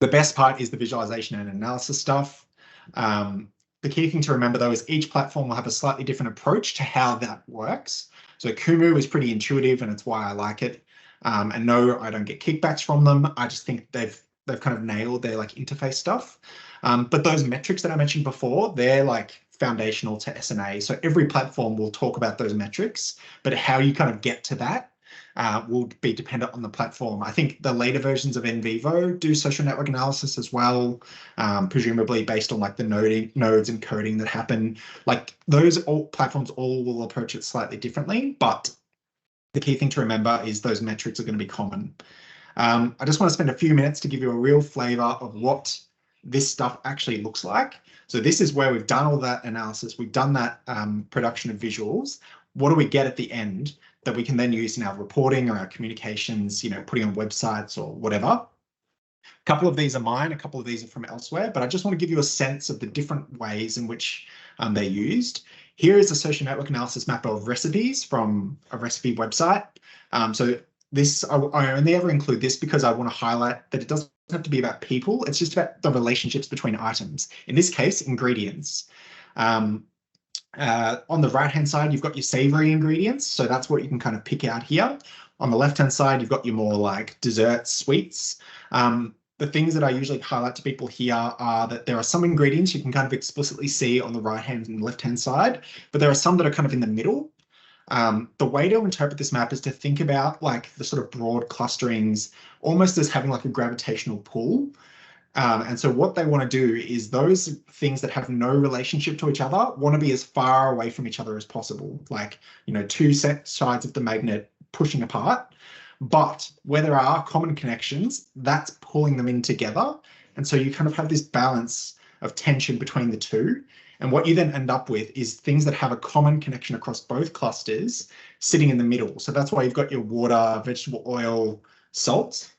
The best part is the visualization and analysis stuff. The key thing to remember though is each platform will have a slightly different approach to how that works. So Kumu is pretty intuitive and it's why I like it. And no, I don't get kickbacks from them. I just think they've kind of nailed their like interface stuff. But those metrics that I mentioned before, they're like foundational to SNA. So every platform will talk about those metrics, but how you kind of get to that will be dependent on the platform. I think the later versions of NVivo do social network analysis as well, presumably based on like the nodes and coding that happen. Like those platforms all will approach it slightly differently, but the key thing to remember is those metrics are going to be common. I just want to spend a few minutes to give you a real flavor of what this stuff actually looks like. So this is where we've done all that analysis. We've done that production of visuals. What do we get at the end that we can then use in our reporting or our communications, putting on websites or whatever? A couple of these are mine, a couple of these are from elsewhere, but I just want to give you a sense of the different ways in which they're used. Here is a social network analysis map of recipes from a recipe website. So this, I only ever include this because I want to highlight that it doesn't have to be about people. It's just about the relationships between items. In this case, ingredients. On the right-hand side, you've got your savory ingredients. So that's what you can kind of pick out here. On the left-hand side, you've got your more like desserts, sweets. The things that I usually highlight to people here are that there are some ingredients you can kind of explicitly see on the right-hand and left-hand side, but there are some that are kind of in the middle. The way to interpret this map is to think about like the sort of broad clusterings almost as having like a gravitational pull. And so what they want to do is those things that have no relationship to each other want to be as far away from each other as possible. Like, 2 set sides of the magnet pushing apart. But where there are common connections, that's pulling them in together. And so you kind of have this balance of tension between the two. And what you then end up with is things that have a common connection across both clusters sitting in the middle. So that's why you've got your water, vegetable oil, salt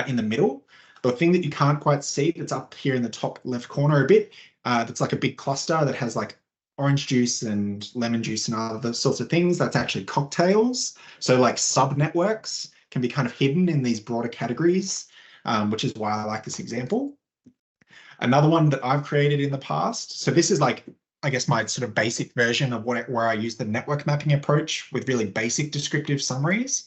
in the middle. The thing that you can't quite see that's up here in the top left corner a bit, that's like a big cluster that has like orange juice and lemon juice and other sorts of things. That's actually cocktails. So like sub-networks can be kind of hidden in these broader categories, which is why I like this example. Another one that I've created in the past. So this is like, I guess, my sort of basic version of where I use the network mapping approach with really basic descriptive summaries.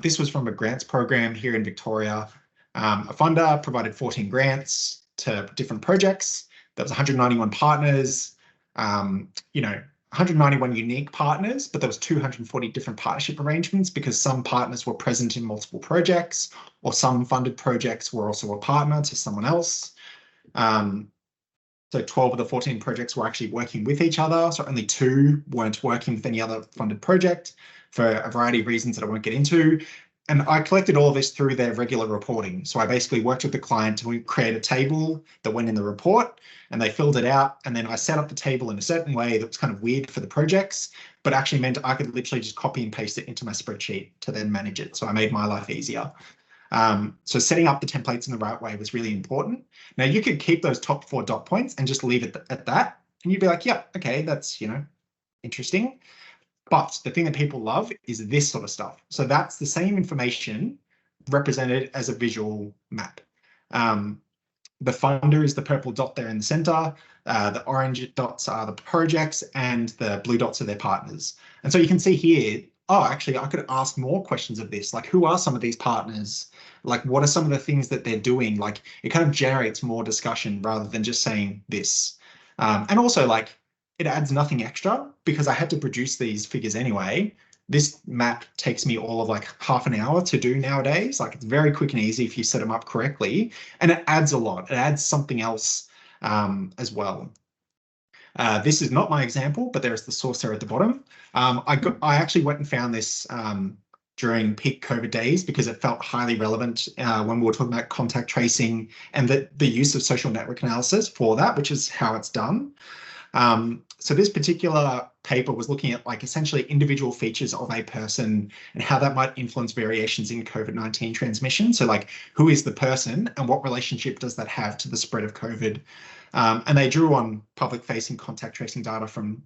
This was from a grants program here in Victoria. A funder provided 14 grants to different projects. There was 191 partners, 191 unique partners, but there was 240 different partnership arrangements because some partners were present in multiple projects, or some funded projects were also a partner to someone else. So 12 of the 14 projects were actually working with each other. So only 2 weren't working with any other funded project for a variety of reasons that I won't get into. And I collected all of this through their regular reporting. So I basically worked with the client to create a table that went in the report, and they filled it out. And then I set up the table in a certain way that was kind of weird for the projects, but actually meant I could literally just copy and paste it into my spreadsheet to then manage it. So I made my life easier. So setting up the templates in the right way was really important. Now you could keep those top 4 dot points and just leave it at that. And you'd be like, yeah, okay, that's, interesting. But the thing that people love is this sort of stuff. So that's the same information represented as a visual map. The funder is the purple dot there in the center. The orange dots are the projects, and the blue dots are their partners. And so you can see here, oh, actually, I could ask more questions of this. Like, who are some of these partners? Like, what are some of the things that they're doing? Like, it kind of generates more discussion rather than just saying this. And also, like, it adds nothing extra because I had to produce these figures anyway. This map takes me all of like half an hour to do nowadays. Like, it's very quick and easy if you set them up correctly, and it adds a lot. It adds something else as well. This is not my example, but there's the source there at the bottom. I actually went and found this during peak COVID days because it felt highly relevant when we were talking about contact tracing and the use of social network analysis for that, which is how it's done. So this particular paper was looking at like essentially individual features of a person and how that might influence variations in COVID-19 transmission. So like, who is the person and what relationship does that have to the spread of COVID? And they drew on public-facing contact tracing data from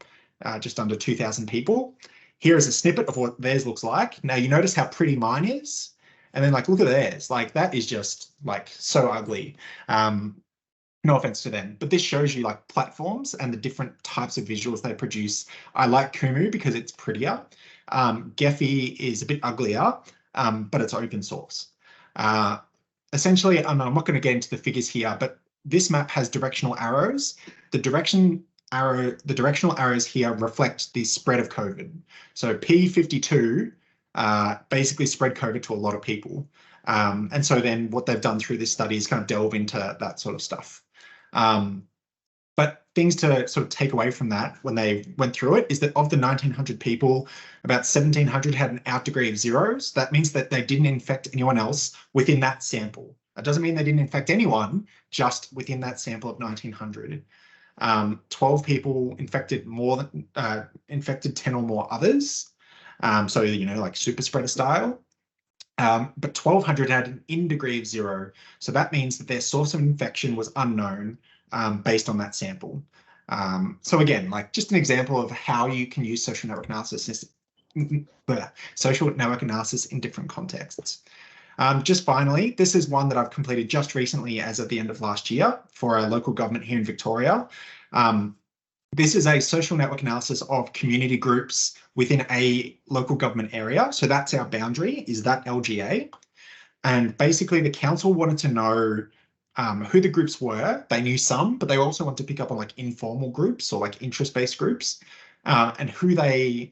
just under 2,000 people. Here is a snippet of what theirs looks like. Now you notice how pretty mine is, and then like, look at theirs. Like, that is just like so ugly. No offense to them, but this shows you like platforms and the different types of visuals they produce. I like Kumu because it's prettier. Gephi is a bit uglier, but it's open source. Essentially, I'm not going to get into the figures here, but this map has directional arrows. The directional arrows here reflect the spread of COVID. So P52 basically spread COVID to a lot of people. And so then what they've done through this study is kind of delve into that sort of stuff. But things to sort of take away from that when they went through it is that of the 1,900 people, about 1,700 had an out degree of 0. So that means that they didn't infect anyone else within that sample. That doesn't mean they didn't infect anyone, just within that sample of 1,900. 12 people infected more than infected 10 or more others. So, like super spreader style. But 1,200 had an in degree of 0. So that means that their source of infection was unknown based on that sample. So again, like just an example of how you can use social network analysis in different contexts. Just finally, this is one that I've completed just recently as of the end of last year for a local government here in Victoria. This is a social network analysis of community groups within a local government area. So that's our boundary, is that LGA. And basically the council wanted to know who the groups were. They knew some, but they also wanted to pick up on like informal groups or like interest-based groups and who they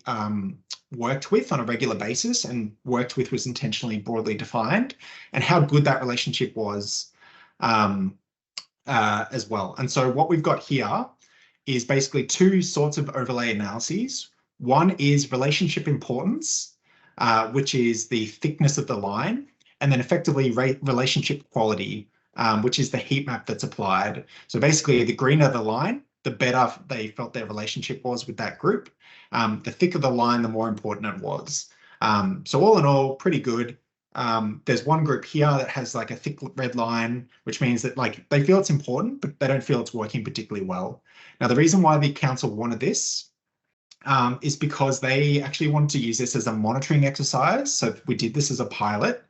worked with on a regular basis, and worked with was intentionally broadly defined, and how good that relationship was as well. And so what we've got here is basically 2 sorts of overlay analyses. One is relationship importance, which is the thickness of the line, and then effectively relationship quality, which is the heat map that's applied. So basically, the greener the line, the better they felt their relationship was with that group. The thicker the line, the more important it was. So all in all, pretty good. There's one group here that has like a thick red line, which means that like they feel it's important, but they don't feel it's working particularly well. Now, the reason why the council wanted this is because they actually wanted to use this as a monitoring exercise. So we did this as a pilot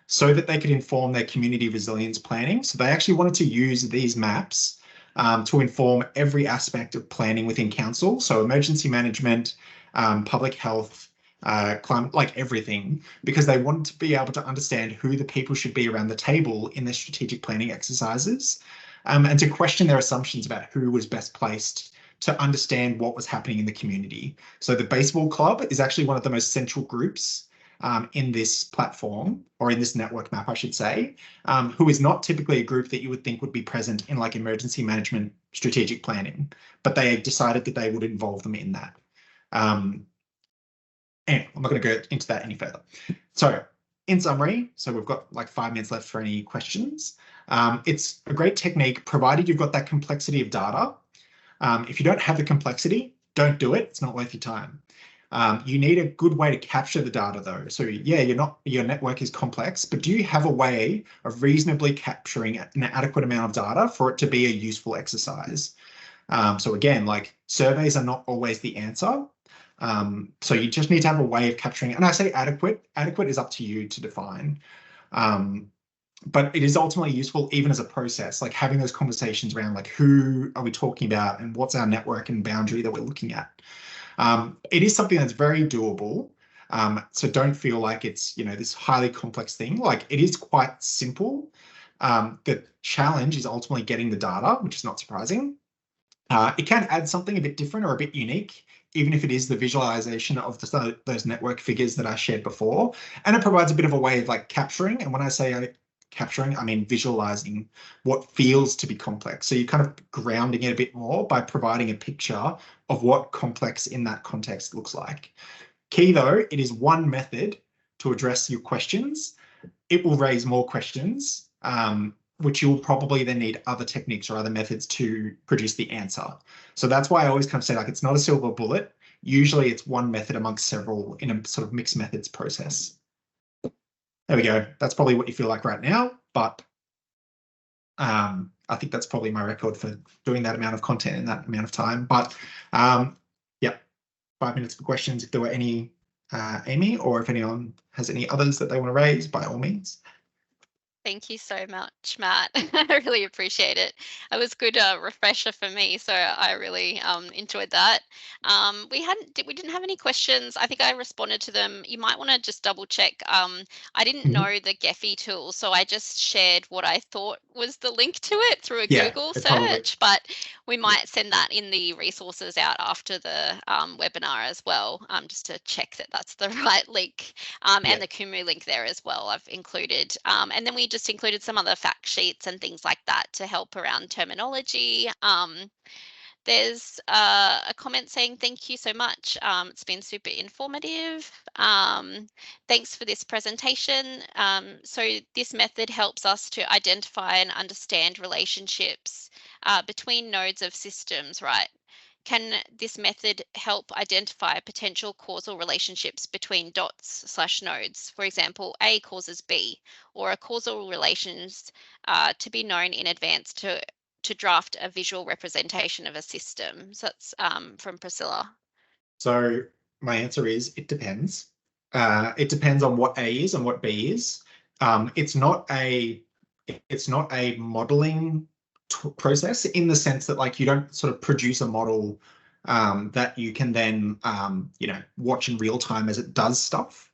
so that they could inform their community resilience planning. So they actually wanted to use these maps to inform every aspect of planning within council. So emergency management, public health, climate, like everything, because they wanted to be able to understand who the people should be around the table in their strategic planning exercises, and to question their assumptions about who was best placed to understand what was happening in the community. So the baseball club is actually one of the most central groups in this platform, or in this network map, I should say, who is not typically a group that you would think would be present in like emergency management strategic planning, but they decided that they would involve them in that. Anyway, I'm not going to go into that any further. So in summary, so we've got like 5 minutes left for any questions. It's a great technique, provided you've got that complexity of data. If you don't have the complexity, don't do it. It's not worth your time. You need a good way to capture the data though. So yeah, your network is complex, but do you have a way of reasonably capturing an adequate amount of data for it to be a useful exercise? So again, like surveys are not always the answer. So you just need to have a way of capturing it. And I say adequate is up to you to define. But it is ultimately useful even as a process, like having those conversations around like who are we talking about and what's our network and boundary that we're looking at. It is something that's very doable. So don't feel like it's, this highly complex thing. Like it is quite simple. The challenge is ultimately getting the data, which is not surprising. It can add something a bit different or a bit unique, even if it is the visualization of those network figures that I shared before. And it provides a bit of a way of like capturing. And when I say capturing, I mean visualizing what feels to be complex. So you're kind of grounding it a bit more by providing a picture of what complex in that context looks like. Key though, it is one method to address your questions. It will raise more questions, which you'll probably then need other techniques or other methods to produce the answer. So that's why I always kind of say like it's not a silver bullet. Usually it's one method amongst several in a sort of mixed methods process. There we go. That's probably what you feel like right now, but I think that's probably my record for doing that amount of content in that amount of time. But yeah, 5 minutes for questions if there were any, Amy, or if anyone has any others that they want to raise, by all means. Thank you so much, Matt. I really appreciate it. It was a good refresher for me, so I really enjoyed that. We didn't have any questions. I think I responded to them. You might want to just double check. I didn't know the Gephi tool, so I just shared what I thought was the link to it through a Google search, but we might send that in the resources out after the webinar as well, just to check that that's the right link, and the Kumu link there as well I've included. And then we just included some other fact sheets and things like that to help around terminology. There's a comment saying, thank you so much. It's been super informative. Thanks for this presentation. So this method helps us to identify and understand relationships between nodes of systems, right? Can this method help identify potential causal relationships between dots/nodes? For example, A causes B, or a causal relations to be known in advance to draft a visual representation of a system. So that's from Priscilla. So my answer is it depends. It depends on what A is and what B is. It's not a modeling process in the sense that like you don't sort of produce a model that you can then watch in real time as it does stuff.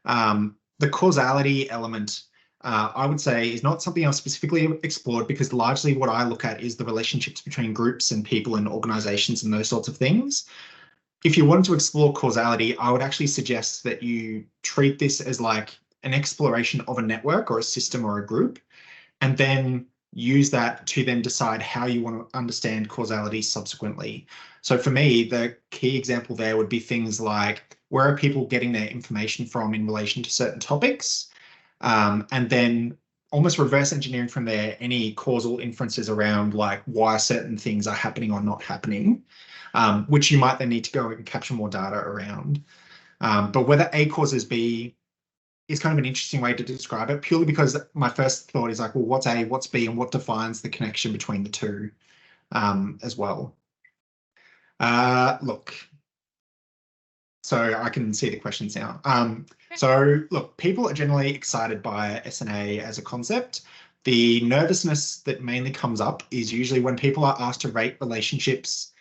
The causality element, I would say, is not something I've specifically explored, because largely what I look at is the relationships between groups and people and organizations and those sorts of things. If you wanted to explore causality, I would actually suggest that you treat this as like an exploration of a network or a system or a group, and then use that to then decide how you want to understand causality subsequently. So for me, the key example there would be things like, where are people getting their information from in relation to certain topics? And then almost reverse engineering from there any causal inferences around like why certain things are happening or not happening, which you might then need to go and capture more data around. But whether A causes B is kind of an interesting way to describe it, purely because my first thought is like, well, what's A, what's B, and what defines the connection between the two as well. Look, so I can see the questions now. So look, people are generally excited by SNA as a concept. The nervousness that mainly comes up is usually when people are asked to rate relationships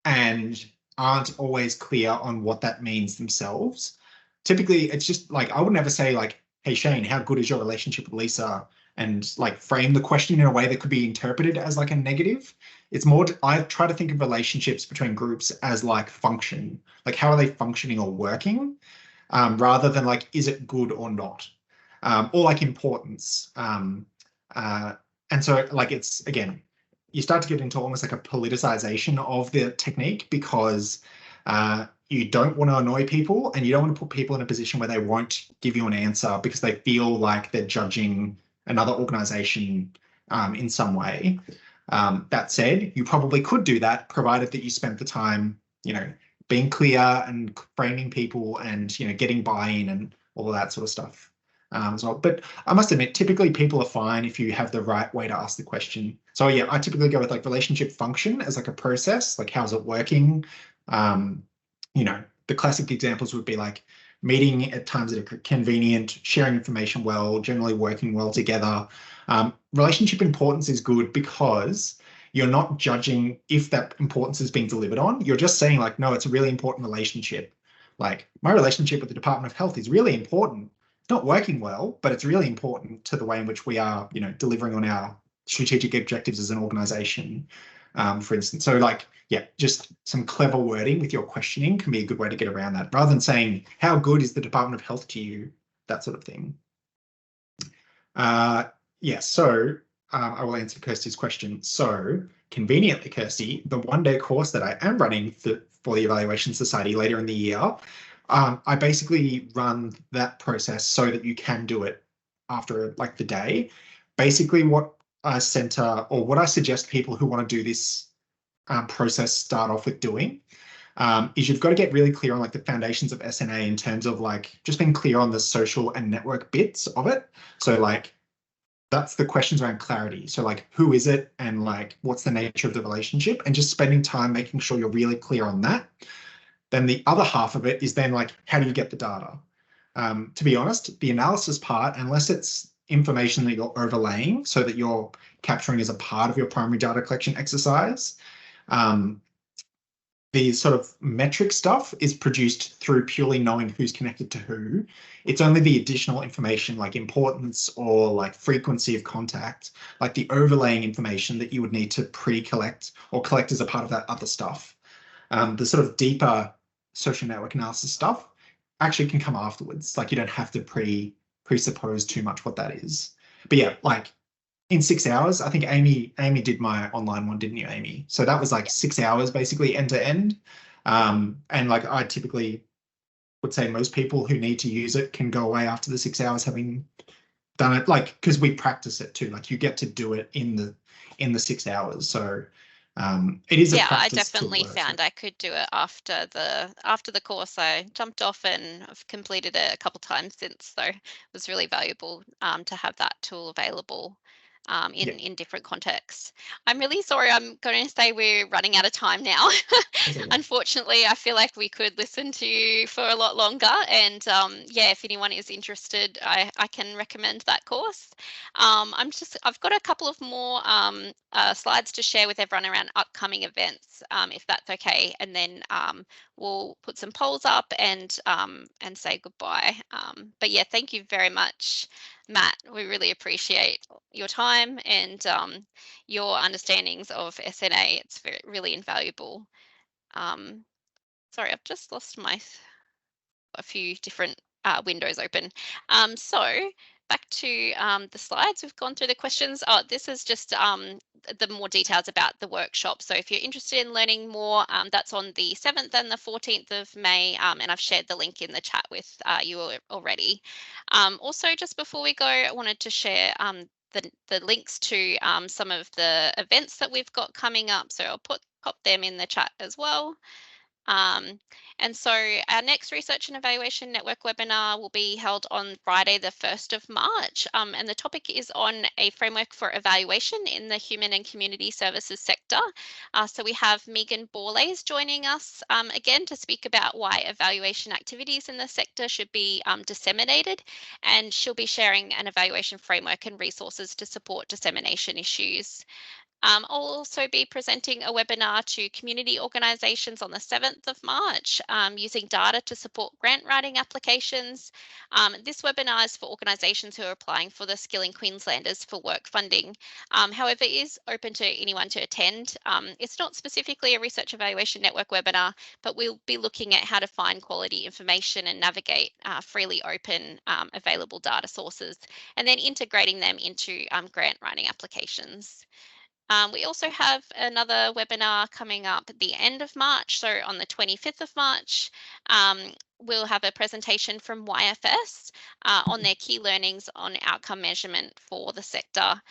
and aren't always clear on what that means themselves. Typically, it's just like, I would never say like, hey, Shane, how good is your relationship with Lisa? And like frame the question in a way that could be interpreted as like a negative. It's more, I try to think of relationships between groups as like function, like how are they functioning or working, rather than like, is it good or not? Or like importance. And so like, it's, again, you start to get into almost like a politicization of the technique, because you don't want to annoy people and you don't want to put people in a position where they won't give you an answer because they feel like they're judging another organization in some way. That said, you probably could do that, provided that you spent the time, being clear and framing people and, getting buy-in and all of that sort of stuff as well. But I must admit, typically people are fine if you have the right way to ask the question. So yeah, I typically go with like relationship function as like a process, like how's it working? The classic examples would be like meeting at times that are convenient, sharing information well, generally working well together. Relationship importance is good because you're not judging if that importance is being delivered on. You're just saying like, no, it's a really important relationship. Like my relationship with the Department of Health is really important. It's not working well, but it's really important to the way in which we are, delivering on our strategic objectives as an organization, for instance. So like, yeah, just some clever wording with your questioning can be a good way to get around that, rather than saying, how good is the Department of Health to you? That sort of thing. Yeah, so I will answer Kirsty's question. So conveniently, Kirsty, the one-day course that I am running for the Evaluation Society later in the year, I basically run that process so that you can do it after like the day. Basically, what I center or what I suggest people who want to do this process start off with doing is you've got to get really clear on like the foundations of SNA in terms of like just being clear on the social and network bits of it. So like that's the questions around clarity. So like, who is it? And like, what's the nature of the relationship? And just spending time making sure you're really clear on that. Then the other half of it is then like, how do you get the data? To be honest, the analysis part, unless it's information that you're overlaying so that you're capturing as a part of your primary data collection exercise, the sort of metric stuff is produced through purely knowing who's connected to who. It's only the additional information like importance or like frequency of contact, like the overlaying information that you would need to pre-collect or collect as a part of that other stuff. The sort of deeper social network analysis stuff actually can come afterwards. Like you don't have to presuppose too much what that is. But yeah, like in 6 hours, I think Amy did my online one, didn't you, Amy? So that was like 6 hours basically end to end. And like I typically would say most people who need to use it can go away after the 6 hours having done it, like because we practice it too. Like you get to do it in the 6 hours. So it is a practice. I definitely found I could do it after the course. I jumped off and I've completed it a couple times since, so it was really valuable to have that tool available in different contexts. I'm really sorry, I'm going to say we're running out of time now. Unfortunately, I feel like we could listen to you for a lot longer, and yeah, if anyone is interested, I can recommend that course. I've got a couple of more slides to share with everyone around upcoming events, if that's okay, and then we'll put some polls up and say goodbye. But yeah, thank you very much, Matt. We really appreciate your time and your understandings of SNA. It's really invaluable. Sorry, I've just lost a few different windows open. So back to the slides. We've gone through the questions. This is just the more details about the workshop. So if you're interested in learning more, that's on the 7th and the 14th of May, and I've shared the link in the chat with you already. Also, just before we go, I wanted to share the links to some of the events that we've got coming up. So I'll pop them in the chat as well. And so our next Research and Evaluation Network webinar will be held on Friday, the 1st of March. And the topic is on a framework for evaluation in the human and community services sector. So we have Megan Borlays joining us again to speak about why evaluation activities in the sector should be disseminated. And she'll be sharing an evaluation framework and resources to support dissemination issues. I'll also be presenting a webinar to community organisations on the 7th of March using data to support grant writing applications. This webinar is for organisations who are applying for the Skilling Queenslanders for Work funding. However, it is open to anyone to attend. It's not specifically a Research Evaluation Network webinar, but we'll be looking at how to find quality information and navigate freely open available data sources, and then integrating them into grant writing applications. We also have another webinar coming up at the end of March. So on the 25th of March, we'll have a presentation from YFS on their key learnings on outcome measurement for the sector.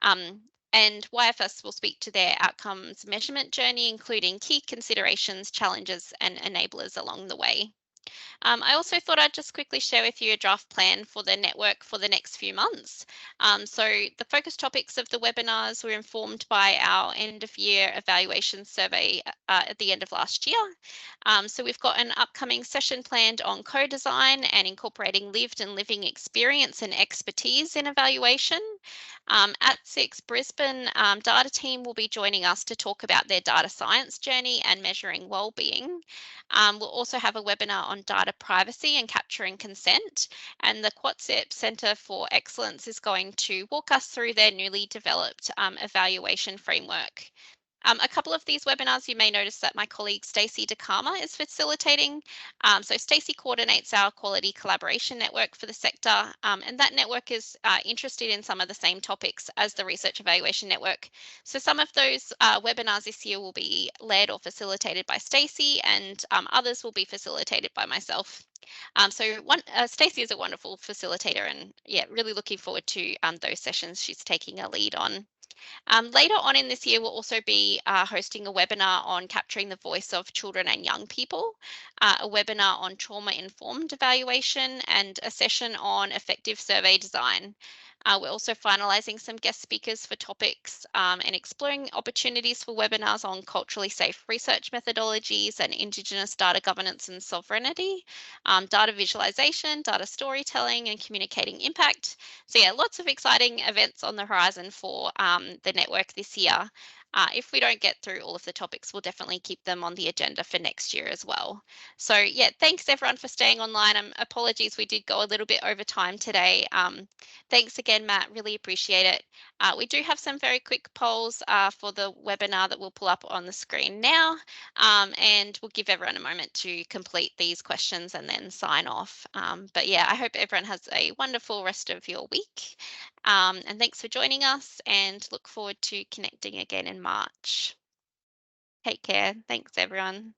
And YFS will speak to their outcomes measurement journey, including key considerations, challenges, and enablers along the way. I also thought I'd just quickly share with you a draft plan for the network for the next few months. So the focus topics of the webinars were informed by our end of year evaluation survey at the end of last year. So we've got an upcoming session planned on co-design and incorporating lived and living experience and expertise in evaluation. At 6, Brisbane data team will be joining us to talk about their data science journey and measuring wellbeing. We'll also have a webinar on data privacy and capturing consent, and the QCOSS Centre for Excellence is going to walk us through their newly developed evaluation framework. A couple of these webinars, you may notice that my colleague Stacey DeKama is facilitating. So Stacey coordinates our quality collaboration network for the sector, and that network is interested in some of the same topics as the Research Evaluation Network. So some of those webinars this year will be led or facilitated by Stacey, and others will be facilitated by myself. So Stacey is a wonderful facilitator, and yeah, really looking forward to those sessions she's taking a lead on. Later on in this year, we'll also be hosting a webinar on capturing the voice of children and young people, a webinar on trauma-informed evaluation, and a session on effective survey design. We're also finalising some guest speakers for topics and exploring opportunities for webinars on culturally safe research methodologies and Indigenous data governance and sovereignty, data visualisation, data storytelling, and communicating impact. So yeah, lots of exciting events on the horizon for the network this year. If we don't get through all of the topics, we'll definitely keep them on the agenda for next year as well. So yeah, thanks everyone for staying online. Apologies, we did go a little bit over time today. Thanks again, Matt, really appreciate it. We do have some very quick polls for the webinar that we'll pull up on the screen now, and we'll give everyone a moment to complete these questions and then sign off. But yeah, I hope everyone has a wonderful rest of your week. And thanks for joining us, and look forward to connecting again in March. Take care. Thanks, everyone.